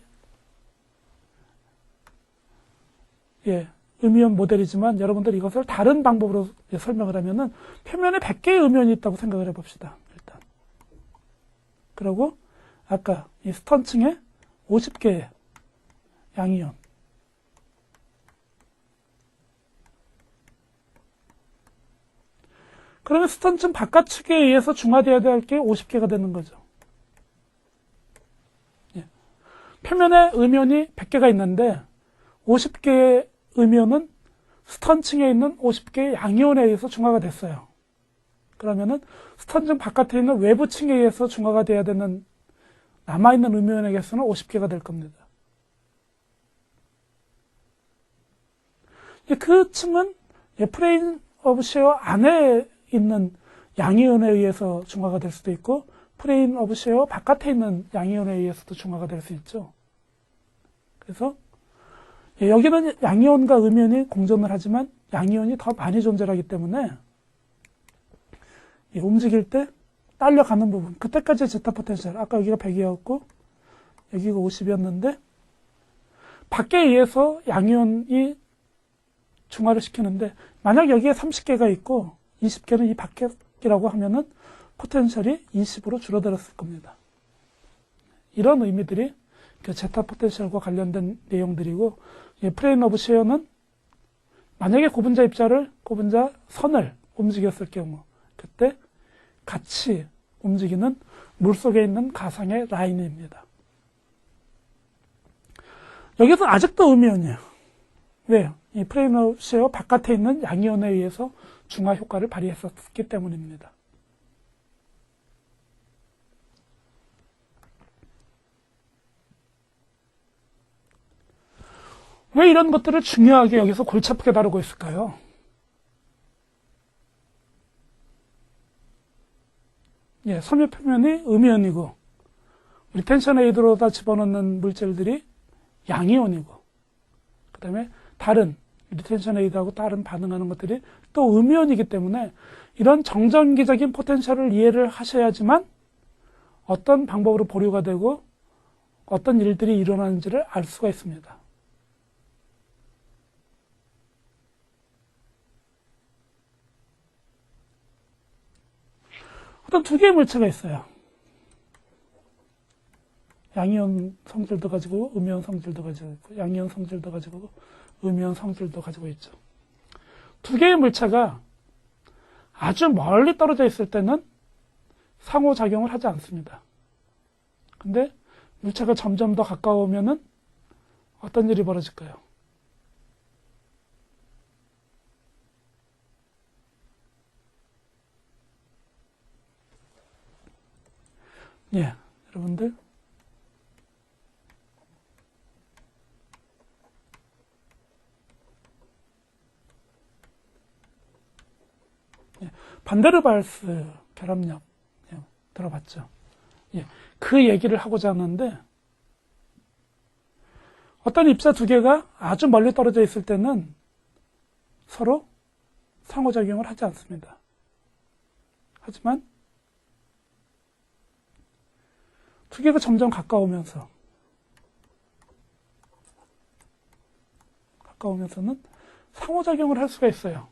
음이온 모델이지만 여러분들 이것을 다른 방법으로 설명을 하면은 표면에 100개의 음이온이 있다고 생각을 해봅시다. 일단. 그리고 아까 이 스턴층에 50개의 양이온. 그러면 스턴층 바깥측에 의해서 중화되어야 될 게 50개가 되는 거죠. 표면에 음이온이 100개가 있는데 50개의 음이온은 스턴층에 있는 50개의 양이온에 의해서 중화가 됐어요. 그러면은 스턴층 바깥에 있는 외부층에 의해서 중화가 돼야 되는 남아있는 음이온의 개수는 50개가 될 겁니다. 그 층은 플레인 오브 쉐어 안에 있는 양이온에 의해서 중화가 될 수도 있고 플레인 오브 쉐어 바깥에 있는 양이온에 의해서도 중화가 될 수 있죠. 그래서 여기는 양이온과 음이온이 공존을 하지만 양이온이 더 많이 존재하기 때문에 움직일 때 딸려가는 부분, 그때까지의 제타 포텐셜, 아까 여기가 100이었고 여기가 50이었는데 밖에 의해서 양이온이 중화를 시키는데 만약 여기에 30개가 있고 20개는 이 밖이라고 하면은 포텐셜이 20으로 줄어들었을 겁니다. 이런 의미들이 그 제타 포텐셜과 관련된 내용들이고, 플레인 오브 쉐어는 만약에 고분자 선을 움직였을 경우 그때 같이 움직이는 물속에 있는 가상의 라인입니다. 여기서 아직도 음이온이에요. 왜요? 이 플레인 오브 쉐어 바깥에 있는 양이온에 의해서 중화 효과를 발휘했었기 때문입니다. 왜 이런 것들을 중요하게 여기서 골치 아프게 다루고 있을까요? 섬유 표면이 음이온이고 리텐션 에이드로다 집어넣는 물질들이 양이온이고 그 다음에 다른 리텐션 에이드하고 다른 반응하는 것들이 또 음이온이기 때문에 이런 정전기적인 포텐셜을 이해를 하셔야지만 어떤 방법으로 보류가 되고 어떤 일들이 일어나는지를 알 수가 있습니다. 어떤 두 개의 물체가 있어요. 양이온 성질도 가지고 음이온 성질도 가지고 있고 양이온 성질도 가지고 음이온 성질도 가지고 있죠. 두 개의 물체가 아주 멀리 떨어져 있을 때는 상호작용을 하지 않습니다. 근데 물체가 점점 더 가까우면은 어떤 일이 벌어질까요? 여러분들 반데르발스 결합력 들어봤죠? 그 얘기를 하고자 하는데 어떤 입자 두 개가 아주 멀리 떨어져 있을 때는 서로 상호작용을 하지 않습니다. 하지만 두 개가 점점 가까우면서는 상호작용을 할 수가 있어요.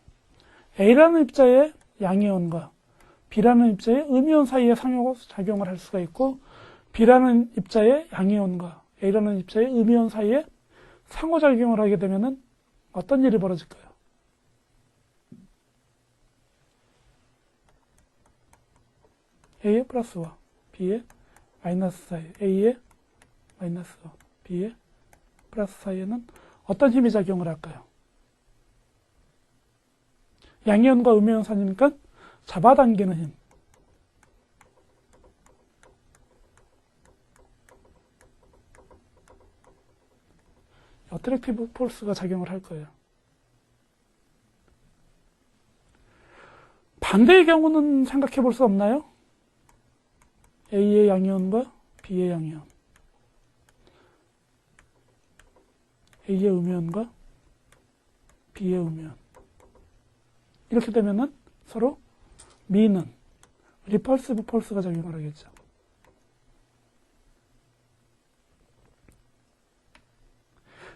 A라는 입자의 양이온과 B라는 입자의 음이온 사이에 상호작용을 할 수가 있고 B라는 입자의 양이온과 A라는 입자의 음이온 사이에 상호작용을 하게 되면 어떤 일이 벌어질까요? A의 플러스와 B의 마이너스 사이, A의 마이너스와 B의 플러스 사이에는 어떤 힘이 작용을 할까요? 양이온과 음이온 사이니까 잡아당기는 힘. 어트랙티브 폴스가 작용을 할 거예요. 반대의 경우는 생각해 볼 수 없나요? A의 양이온과 B의 양이온, A의 음이온과 B의 음이온. 이렇게 되면은 서로 미는 리펄시브 폴스가 작용을 하겠죠.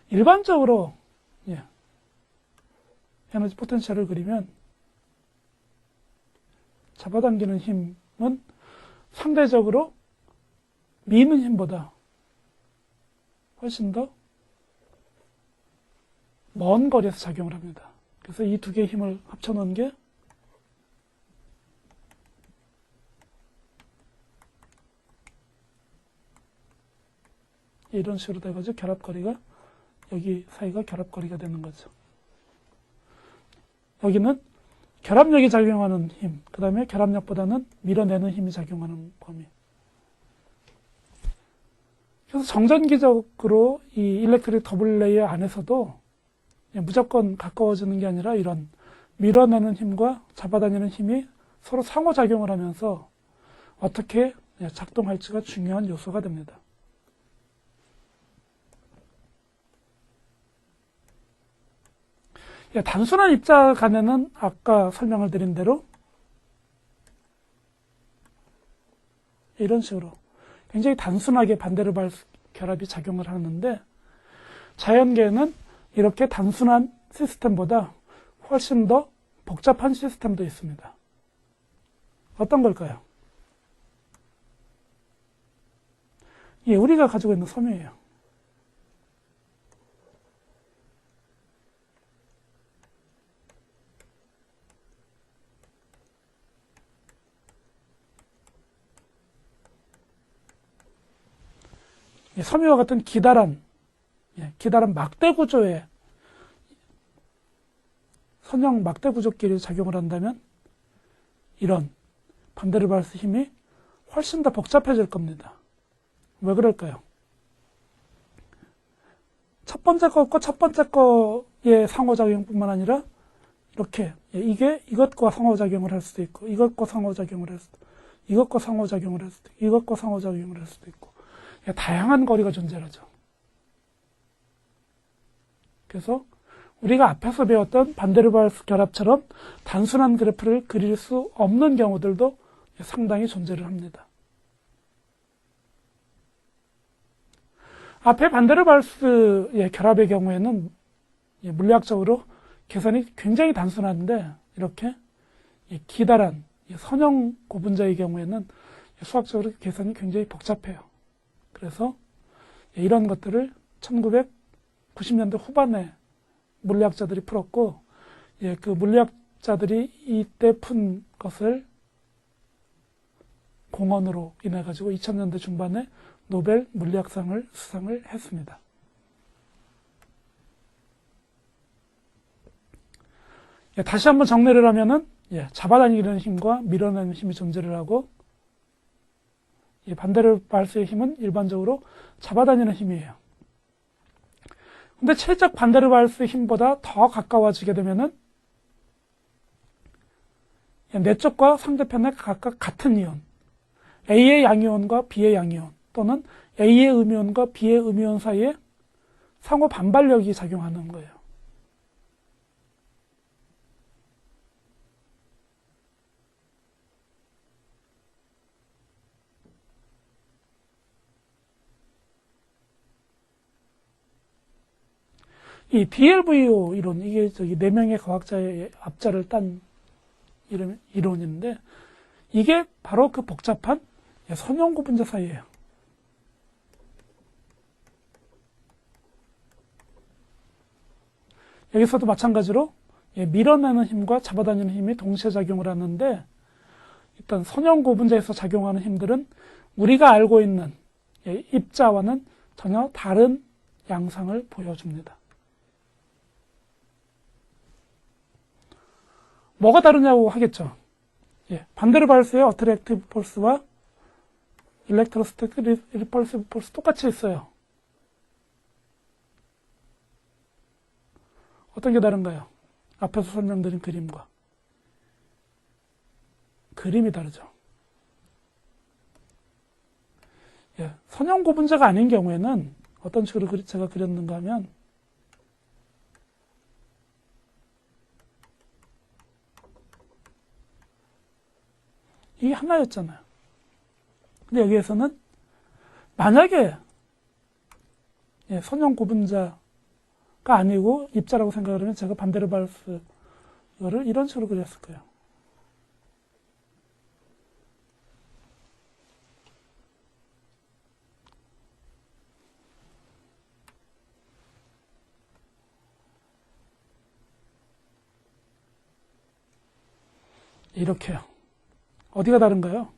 일반적으로 에너지 포텐셜을 그리면 잡아당기는 힘은 상대적으로 미는 힘보다 훨씬 더 먼 거리에서 작용을 합니다. 그래서 이 두 개의 힘을 합쳐놓은 게 이런 식으로 돼가지고 결합거리가 여기 사이가 결합거리가 되는 거죠. 여기는 결합력이 작용하는 힘, 그 다음에 결합력보다는 밀어내는 힘이 작용하는 범위. 그래서 정전기적으로 이 일렉트릭 더블 레이어 안에서도 무조건 가까워지는 게 아니라 이런 밀어내는 힘과 잡아당기는 힘이 서로 상호작용을 하면서 어떻게 작동할지가 중요한 요소가 됩니다. 단순한 입자 간에는 아까 설명을 드린 대로 이런 식으로 굉장히 단순하게 반데르발스 결합이 작용을 하는데, 자연계에는 이렇게 단순한 시스템보다 훨씬 더 복잡한 시스템도 있습니다. 어떤 걸까요? 우리가 가지고 있는 섬유예요. 섬유와 같은 기다란 막대 구조의 선형 막대 구조끼리 작용을 한다면 이런 반데르발스 힘이 훨씬 더 복잡해질 겁니다. 왜 그럴까요? 첫 번째 것과 첫 번째 거의 상호작용뿐만 아니라 이렇게 이게 이것과 상호작용을 할 수도 있고, 이것과 상호작용을 할 수도 있고, 이것과 상호작용을 할 수도 있고, 이것과 상호작용을 할 수도 있고, 다양한 거리가 존재하죠. 그래서 우리가 앞에서 배웠던 반데르발스 결합처럼 단순한 그래프를 그릴 수 없는 경우들도 상당히 존재를 합니다. 앞에 반데르발스 결합의 경우에는 물리학적으로 계산이 굉장히 단순한데, 이렇게 기다란 선형 고분자의 경우에는 수학적으로 계산이 굉장히 복잡해요. 그래서 이런 것들을 1990년대 후반에 물리학자들이 풀었고, 그 물리학자들이 이때 푼 것을 공헌으로 인해 가지고 2000년대 중반에 노벨 물리학상을 수상을 했습니다. 다시 한번 정리를 하면은 잡아당기는 힘과 밀어내는 힘이 존재를 하고, 반데르발스의 힘은 일반적으로 잡아당기는 힘이에요. 근데 체적 반데르발스 힘보다 더 가까워지게 되면은 내 쪽과 상대편에 각각 같은 이온, A의 양이온과 B의 양이온, 또는 A의 음이온과 B의 음이온 사이에 상호 반발력이 작용하는 거예요. 이 DLVO 이론, 이게 네 명의 과학자의 앞자를 딴 이론인데, 이게 바로 그 복잡한 선형 구분자 사이예요. 여기서도 마찬가지로 밀어내는 힘과 잡아당기는 힘이 동시에 작용을 하는데, 일단 선형 구분자에서 작용하는 힘들은 우리가 알고 있는 입자와는 전혀 다른 양상을 보여줍니다. 뭐가 다르냐고 하겠죠. 반데르발스의 어트랙티브 폴스와 일렉트로스태틱 리펄시브 폴스 똑같이 있어요. 어떤 게 다른가요? 앞에서 설명드린 그림과 그림이 다르죠. 선형 구분자가 아닌 경우에는 어떤 식으로 제가 그렸는가 하면, 이게 하나였잖아요. 근데 여기에서는 만약에 선형 구분자가 아니고 입자라고 생각을 하면 제가 반데르발스를 이런 식으로 그렸을 거예요. 이렇게요. 어디가 다른가요?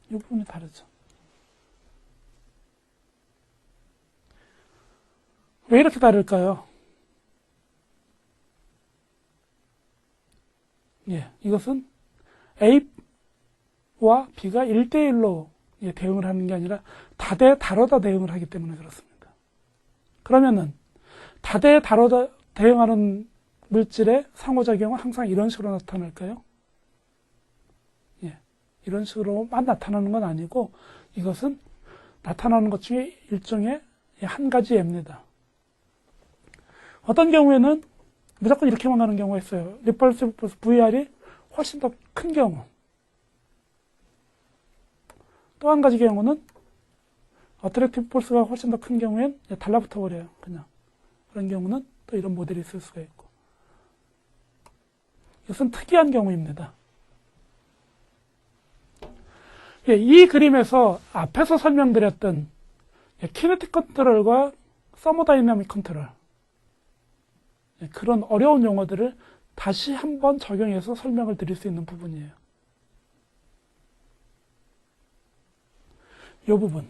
이 부분이 다르죠. 왜 이렇게 다를까요? 이것은 A와 B가 1대1로 대응을 하는 게 아니라 다대 다뤄다 대응을 하기 때문에 그렇습니다. 그러면은 다대 다뤄다 대응하는 물질의 상호작용은 항상 이런 식으로 나타날까요? 이런 식으로만 나타나는 건 아니고 이것은 나타나는 것 중에 일종의 한 가지 예입니다. 어떤 경우에는 무조건 이렇게만 가는 경우가 있어요. repulsive force VR이 훨씬 더 큰 경우. 또 한 가지 경우는 attractive force가 훨씬 더 큰 경우엔 달라붙어 버려요. 그냥. 그런 경우는 또 이런 모델이 있을 수가 있고. 이것은 특이한 경우입니다. 이 그림에서 앞에서 설명드렸던 키네틱 컨트롤과 서모다이나믹 컨트롤, 그런 어려운 용어들을 다시 한번 적용해서 설명을 드릴 수 있는 부분이에요. 이 부분과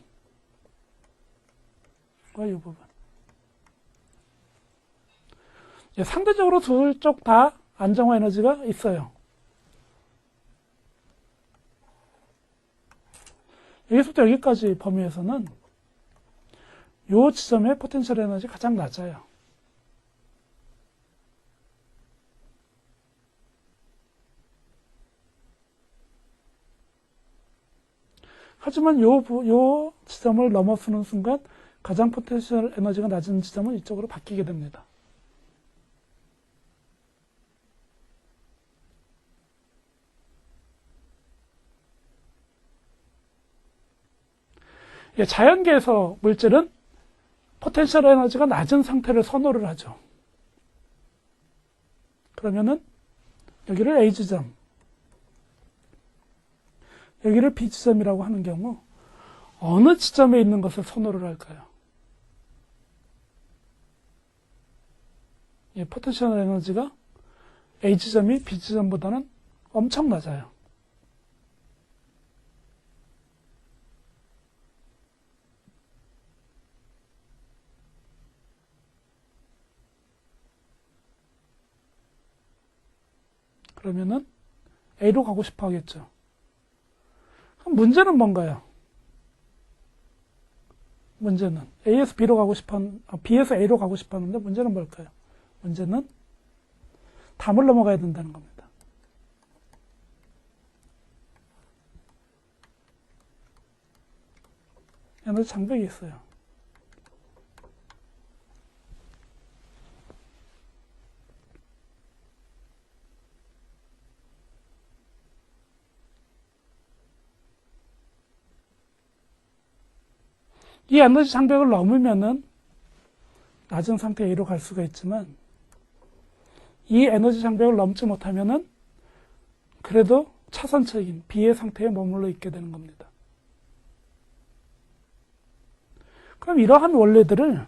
이 부분. 상대적으로 둘 쪽 다 안정화 에너지가 있어요. 여기서부터 여기까지 범위에서는 이 지점의 포텐셜 에너지 가장 낮아요. 하지만 요 지점을 넘어서는 순간 가장 포텐셜 에너지가 낮은 지점은 이쪽으로 바뀌게 됩니다. 자연계에서 물질은 포텐셜 에너지가 낮은 상태를 선호를 하죠. 그러면은 여기를 A 지점, 여기를 B 지점이라고 하는 경우 어느 지점에 있는 것을 선호를 할까요? 포텐셜 에너지가 A 지점이 B 지점보다는 엄청 낮아요. 그러면은 A로 가고 싶어 하겠죠. 그럼 문제는 뭔가요? 문제는 A에서 B로 가고 B에서 A로 가고 싶어 하는데 문제는 뭘까요? 문제는 담을 넘어가야 된다는 겁니다. 에너지 장벽이 있어요. 이 에너지 장벽을 넘으면은 낮은 상태 A로 갈 수가 있지만 이 에너지 장벽을 넘지 못하면은 그래도 차선책인 B의 상태에 머물러 있게 되는 겁니다. 그럼 이러한 원리들을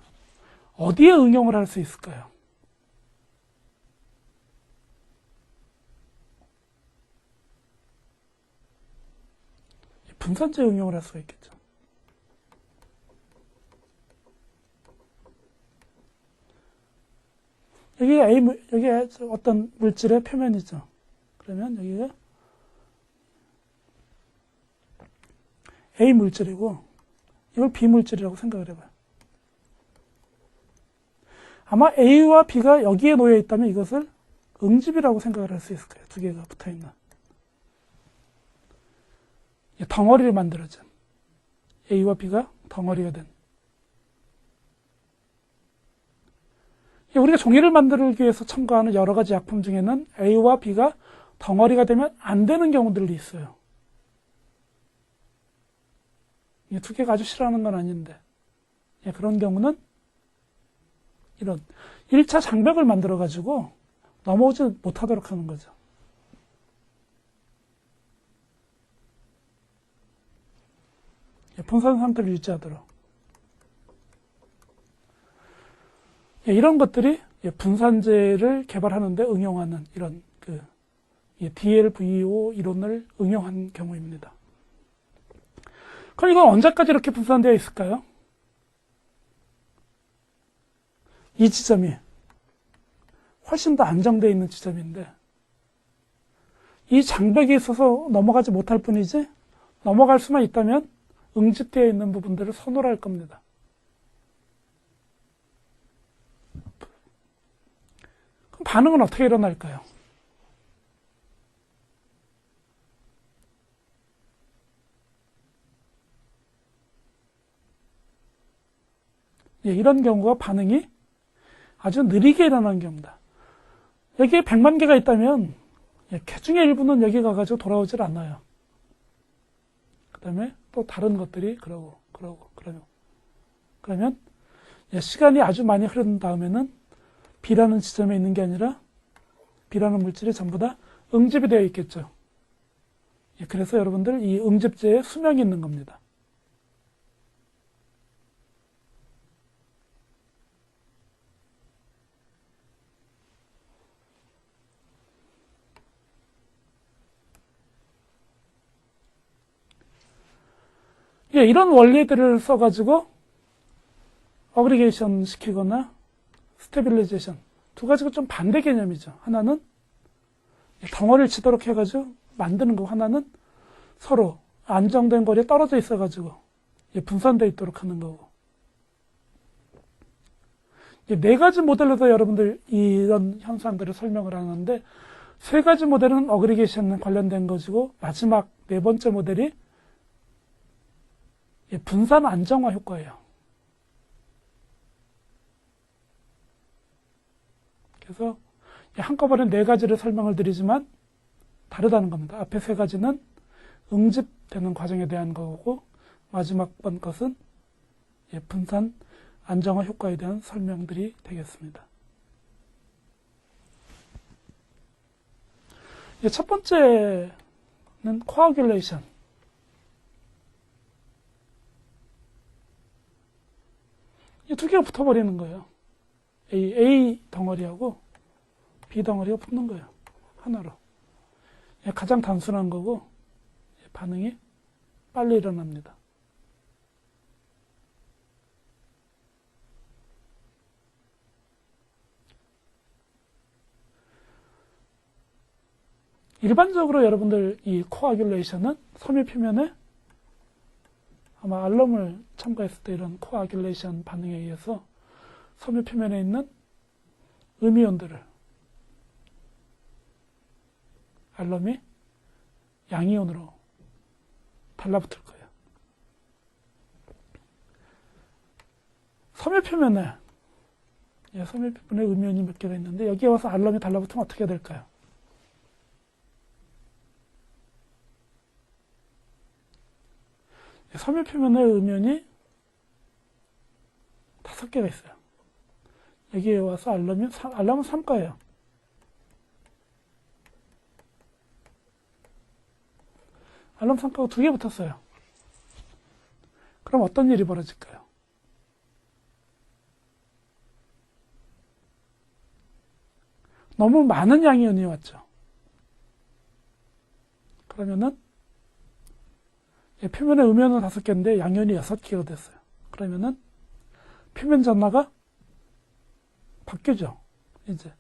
어디에 응용을 할 수 있을까요? 분산제에 응용을 할 수가 있겠죠. 여기가 어떤 물질의 표면이죠. 그러면 여기가 A 물질이고, 이걸 B 물질이라고 생각을 해봐요. 아마 A와 B가 여기에 놓여 있다면 이것을 응집이라고 생각을 할 수 있을 거예요. 두 개가 붙어 있는. 덩어리를 만들어준. A와 B가 덩어리가 된. 우리가 종이를 만들기 위해서 첨가하는 여러 가지 약품 중에는 A와 B가 덩어리가 되면 안 되는 경우들이 있어요. 두 개가 아주 싫어하는 건 아닌데, 그런 경우는 이런 1차 장벽을 만들어가지고 넘어오지 못하도록 하는 거죠. 분산 상태를 유지하도록. 이런 것들이 분산제를 개발하는데 응용하는 이런 DLVO 이론을 응용한 경우입니다. 그럼 이건 언제까지 이렇게 분산되어 있을까요? 이 지점이 훨씬 더 안정되어 있는 지점인데 이 장벽이 있어서 넘어가지 못할 뿐이지 넘어갈 수만 있다면 응집되어 있는 부분들을 선호할 겁니다. 그럼 반응은 어떻게 일어날까요? 예, 이런 경우가 반응이 아주 느리게 일어나는 경우입니다. 여기에 100만 개가 있다면 개 중에 일부는 여기 가가지고 돌아오질 않아요. 그 다음에 또 다른 것들이 그러면 시간이 아주 많이 흐른 다음에는 B라는 지점에 있는 게 아니라 B라는 물질이 전부 다 응집이 되어 있겠죠. 그래서 여러분들 이 응집제에 수명이 있는 겁니다. 이런 원리들을 써가지고 어그리게이션 시키거나 스테빌리제이션, 두 가지가 좀 반대 개념이죠. 하나는 덩어리를 치도록 해가지고 만드는 거, 하나는 서로 안정된 거리에 떨어져 있어가지고 분산되어 있도록 하는 거고. 네 가지 모델로도 여러분들 이런 현상들을 설명을 하는데, 세 가지 모델은 어그리게이션 관련된 것이고, 마지막 네 번째 모델이 분산 안정화 효과예요. 그래서 한꺼번에 네 가지를 설명을 드리지만 다르다는 겁니다. 앞에 세 가지는 응집되는 과정에 대한 거고, 마지막 번 것은 분산 안정화 효과에 대한 설명들이 되겠습니다. 첫 번째는 코아귤레이션. 이 두 개가 붙어버리는 거예요. A 덩어리하고 B 덩어리가 붙는 거예요. 하나로. 가장 단순한 거고 반응이 빨리 일어납니다. 일반적으로 여러분들 이 코아귤레이션은 섬유 표면에 아마 알럼을 첨가했을 때 이런 코아귤레이션 반응에 의해서 섬유 표면에 있는 음이온들을 알럼이 양이온으로 달라붙을 거예요. 섬유 표면에 음이온이 몇 개가 있는데 여기에 와서 알럼이 달라붙으면 어떻게 될까요? 섬유 표면에 음이온이 5개가 있어요. 여기에 와서 알럼은 3가예요. 알럼 3가가 2개 붙었어요. 그럼 어떤 일이 벌어질까요? 너무 많은 양의 이온이 왔죠. 그러면은 표면에 음이온은 5개인데 양이온이 6개가 됐어요. 그러면은 표면 전하가 바뀌죠. 이제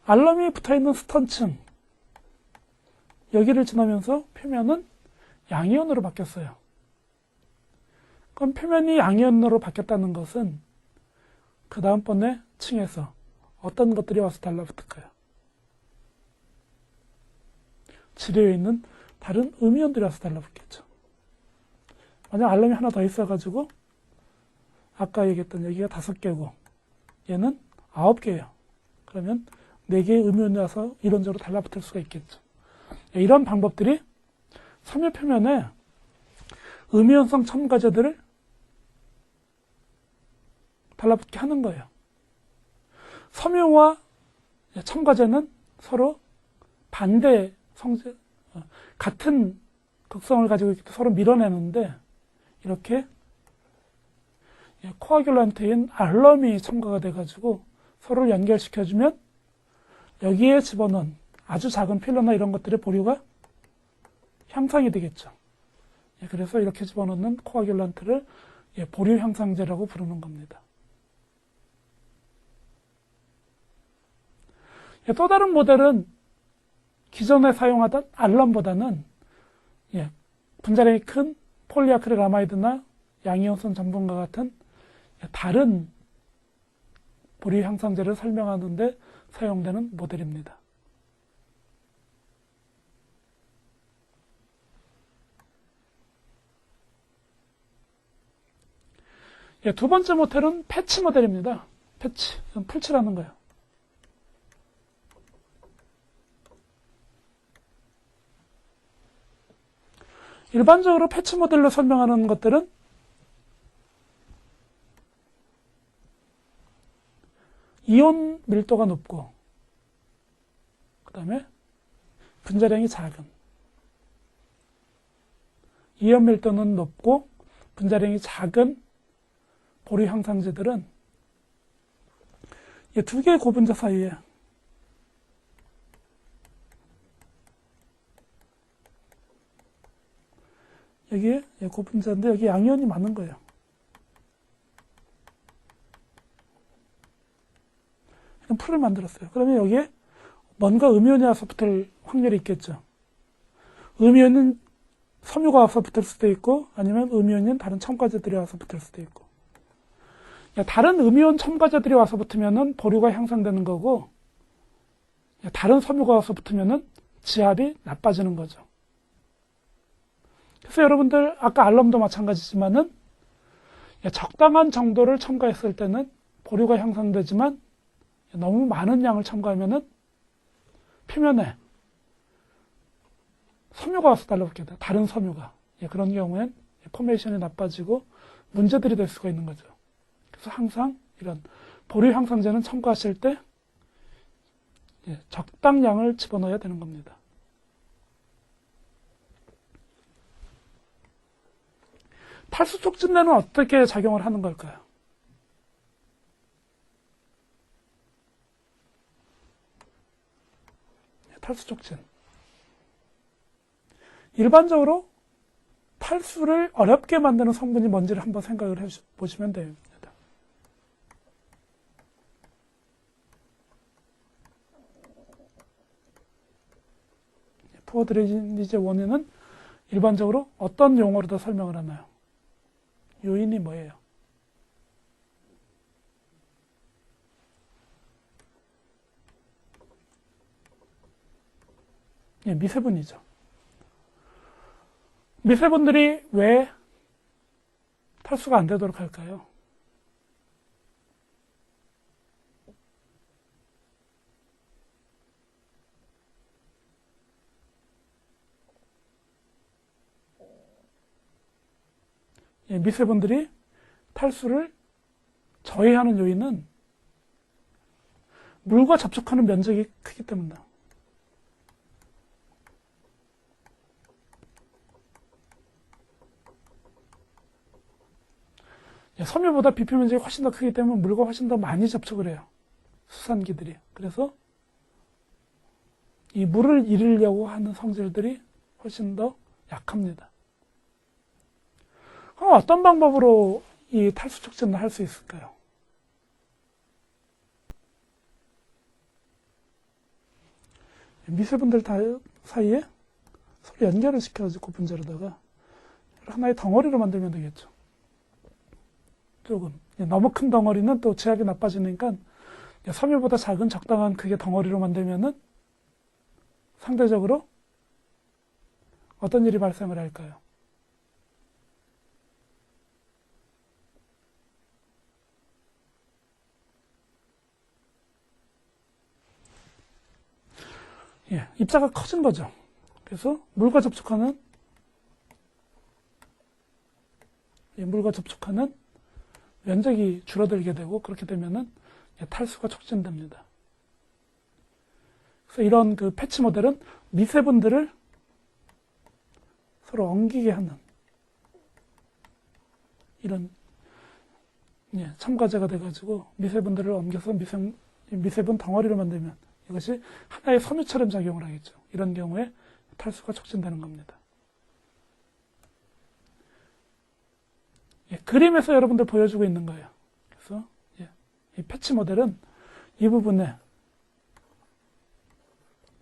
알럼이 붙어있는 스턴층 여기를 지나면서 표면은 양이온으로 바뀌었어요. 그럼 표면이 양이온으로 바뀌었다는 것은 그 다음번에 층에서 어떤 것들이 와서 달라붙을까요? 지뢰에 있는 다른 음이온들이 와서 달라붙겠죠. 만약 알럼이 하나 더 있어가지고 아까 얘기했던 여기가 5개고 얘는 9개예요. 그러면 4개의 음이온이 와서 이론적으로 달라붙을 수가 있겠죠. 이런 방법들이 섬유 표면에 음이온성 첨가제들을 달라붙게 하는 거예요. 섬유와 첨가제는 서로 반대 성질, 같은 극성을 가지고 있기 때문에 서로 밀어내는데 이렇게 코아귤란트인 알럼이 첨가가 돼가지고 서로를 연결시켜주면 여기에 집어넣은 아주 작은 필러나 이런 것들의 보류가 향상이 되겠죠. 그래서 이렇게 집어넣는 코아귤란트를 보류 향상제라고 부르는 겁니다. 또 다른 모델은 기존에 사용하던 알럼보다는 분자량이 큰 폴리아크릴아마이드나 양이온성 전분과 같은 다른 보리 향상제를 설명하는 데 사용되는 모델입니다. 두 번째 모델은 패치 모델입니다. 패치, 풀칠하는 거예요. 일반적으로 패치 모델로 설명하는 것들은 이온 밀도가 높고 그 다음에 분자량이 작은, 이온 밀도는 높고 분자량이 작은 보리 향상제들은 이 두 개의 고분자 사이에 여기에 고분자인데 여기 양이온이 많은 거예요. 풀을 만들었어요. 그러면 여기에 뭔가 음이온이 와서 붙을 확률이 있겠죠. 음이온은 섬유가 와서 붙을 수도 있고 아니면 음이온은 다른 첨가제들이 와서 붙을 수도 있고, 다른 음이온 첨가제들이 와서 붙으면은 보류가 향상되는 거고, 다른 섬유가 와서 붙으면은 지압이 나빠지는 거죠. 그래서 여러분들 아까 알럼도 마찬가지지만은 적당한 정도를 첨가했을 때는 보류가 향상되지만 너무 많은 양을 첨가하면은 표면에 섬유가 와서 달라붙게 돼요. 다른 섬유가. 그런 경우엔 포메이션이 나빠지고 문제들이 될 수가 있는 거죠. 그래서 항상 이런 보류 향상제는 첨가하실 때 적당량을 집어넣어야 되는 겁니다. 탈수 촉진제는 어떻게 작용을 하는 걸까요? 탈수 촉진. 일반적으로 탈수를 어렵게 만드는 성분이 뭔지를 한번 생각을 해보시면 됩니다. 푸어드레니제 원인은 일반적으로 어떤 용어로 더 설명을 하나요? 요인이 뭐예요? 미세분이죠. 미세분들이 왜 탈수가 안 되도록 할까요? 미세분들이 탈수를 저해하는 요인은 물과 접촉하는 면적이 크기 때문이다. 섬유보다 비표 면적이 훨씬 더 크기 때문에 물과 훨씬 더 많이 접촉을 해요. 수산기들이. 그래서 이 물을 잃으려고 하는 성질들이 훨씬 더 약합니다. 그럼 어떤 방법으로 이 탈수 촉진을 할 수 있을까요? 미세분들 사이에 서로 연결을 시켜가지고 분자로다가 하나의 덩어리로 만들면 되겠죠. 조금. 너무 큰 덩어리는 또 지압이 나빠지니까 섬유보다 작은 적당한 크기의 덩어리로 만들면은 상대적으로 어떤 일이 발생을 할까요? 입자가 커진 거죠. 그래서 물과 접촉하는 면적이 줄어들게 되고, 그렇게 되면은 탈수가 촉진됩니다. 그래서 이런 그 패치 모델은 미세분들을 서로 엉기게 하는 이런 첨가제가 돼가지고 미세분들을 엉겨서 미세분 덩어리를 만들면 이것이 하나의 섬유처럼 작용을 하겠죠. 이런 경우에 탈수가 촉진되는 겁니다. 그림에서 여러분들 보여주고 있는 거예요. 그래서 이 패치 모델은 이 부분에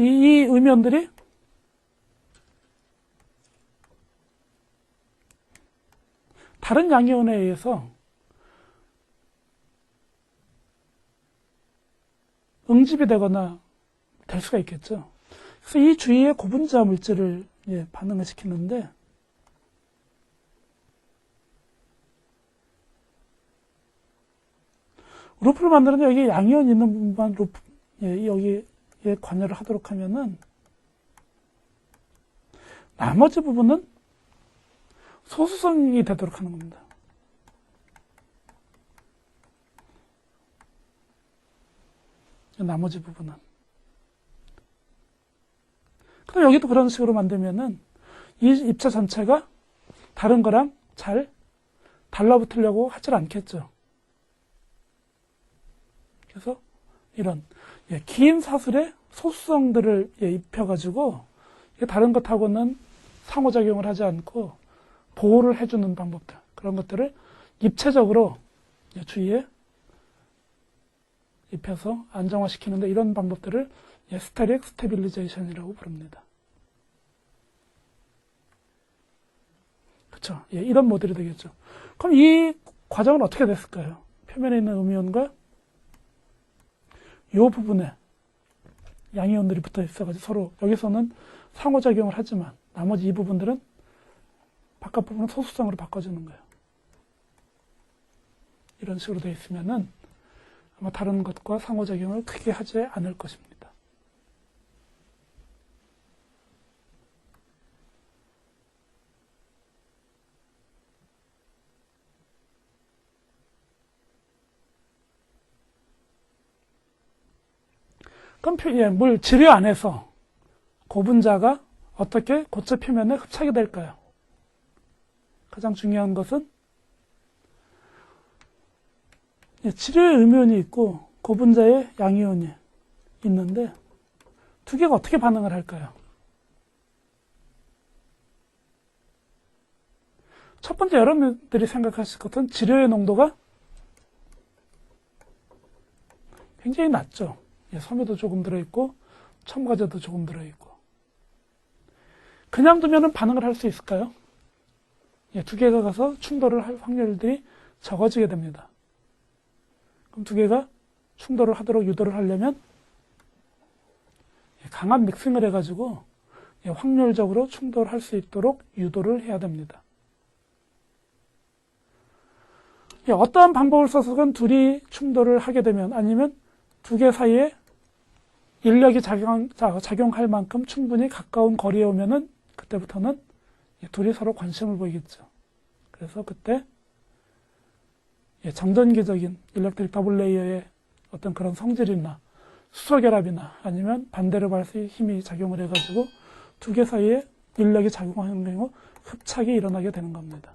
이 음연들이 다른 양이온에 의해서 응집이 되거나 될 수가 있겠죠. 그래서 이 주위에 고분자 물질을 반응을 시키는데, 루프를 만드는 여기 양이온 있는 부분만 여기에 관여를 하도록 하면은 나머지 부분은 소수성이 되도록 하는 겁니다. 나머지 부분은. 그럼 여기도 그런 식으로 만들면은 이 입체 전체가 다른 거랑 잘 달라붙으려고 하질 않겠죠. 그래서 이런 긴 사슬에 소수성들을 입혀가지고 다른 것하고는 상호작용을 하지 않고 보호를 해주는 방법들, 그런 것들을 입체적으로 주위에 입혀서 안정화시키는데, 이런 방법들을 스테릭 스테빌리제이션이라고 부릅니다. 그렇죠? 이런 모델이 되겠죠. 그럼 이 과정은 어떻게 됐을까요? 표면에 있는 음이온과 이 부분에 양이온들이 붙어 있어가지고 서로 여기서는 상호작용을 하지만 나머지 이 부분들은 바깥 부분은 소수성으로 바꿔주는 거예요. 이런 식으로 되어 있으면은 아마 다른 것과 상호작용을 크게 하지 않을 것입니다. 그럼 물 지뢰 안에서 고분자가 어떻게 고체 표면에 흡착이 될까요? 가장 중요한 것은 지뢰의 음이온이 있고 고분자의 양이온이 있는데 두 개가 어떻게 반응을 할까요? 첫 번째, 여러분들이 생각하실 것은 지뢰의 농도가 굉장히 낮죠. 섬유도 조금 들어있고 첨가제도 조금 들어있고. 그냥 두면은 반응을 할 수 있을까요? 두 개가 가서 충돌을 할 확률들이 적어지게 됩니다. 그럼 두 개가 충돌을 하도록 유도를 하려면 강한 믹싱을 해가지고 확률적으로 충돌할 수 있도록 유도를 해야 됩니다. 어떠한 방법을 써서건 둘이 충돌을 하게 되면, 아니면 두 개 사이에 인력이 작용할 만큼 충분히 가까운 거리에 오면은 그때부터는 둘이 서로 관심을 보이겠죠. 그래서 그때 정전기적인 일렉트릭 더블 레이어의 어떤 그런 성질이나 수소결합이나 아니면 반데르발스의 힘이 작용을 해가지고 두 개 사이에 인력이 작용하는 경우 흡착이 일어나게 되는 겁니다.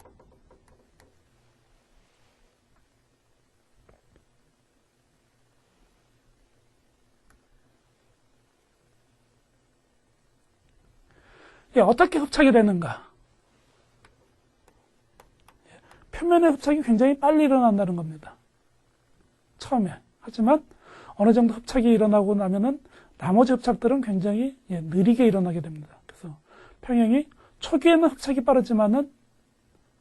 어떻게 흡착이 되는가? 표면의 흡착이 굉장히 빨리 일어난다는 겁니다. 처음에. 하지만 어느 정도 흡착이 일어나고 나면은 나머지 흡착들은 굉장히 느리게 일어나게 됩니다. 그래서 평형이 초기에는 흡착이 빠르지만은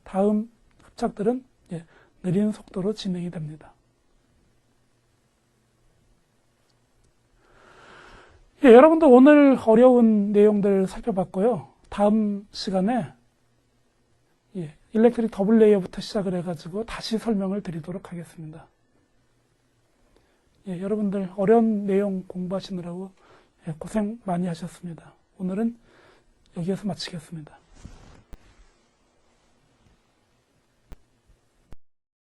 다음 흡착들은 느린 속도로 진행이 됩니다. 여러분도 오늘 어려운 내용들 살펴봤고요. 다음 시간에 일렉트릭 더블 레이어부터 시작을 해가지고 다시 설명을 드리도록 하겠습니다. 여러분들 어려운 내용 공부하시느라고 고생 많이 하셨습니다. 오늘은 여기에서 마치겠습니다.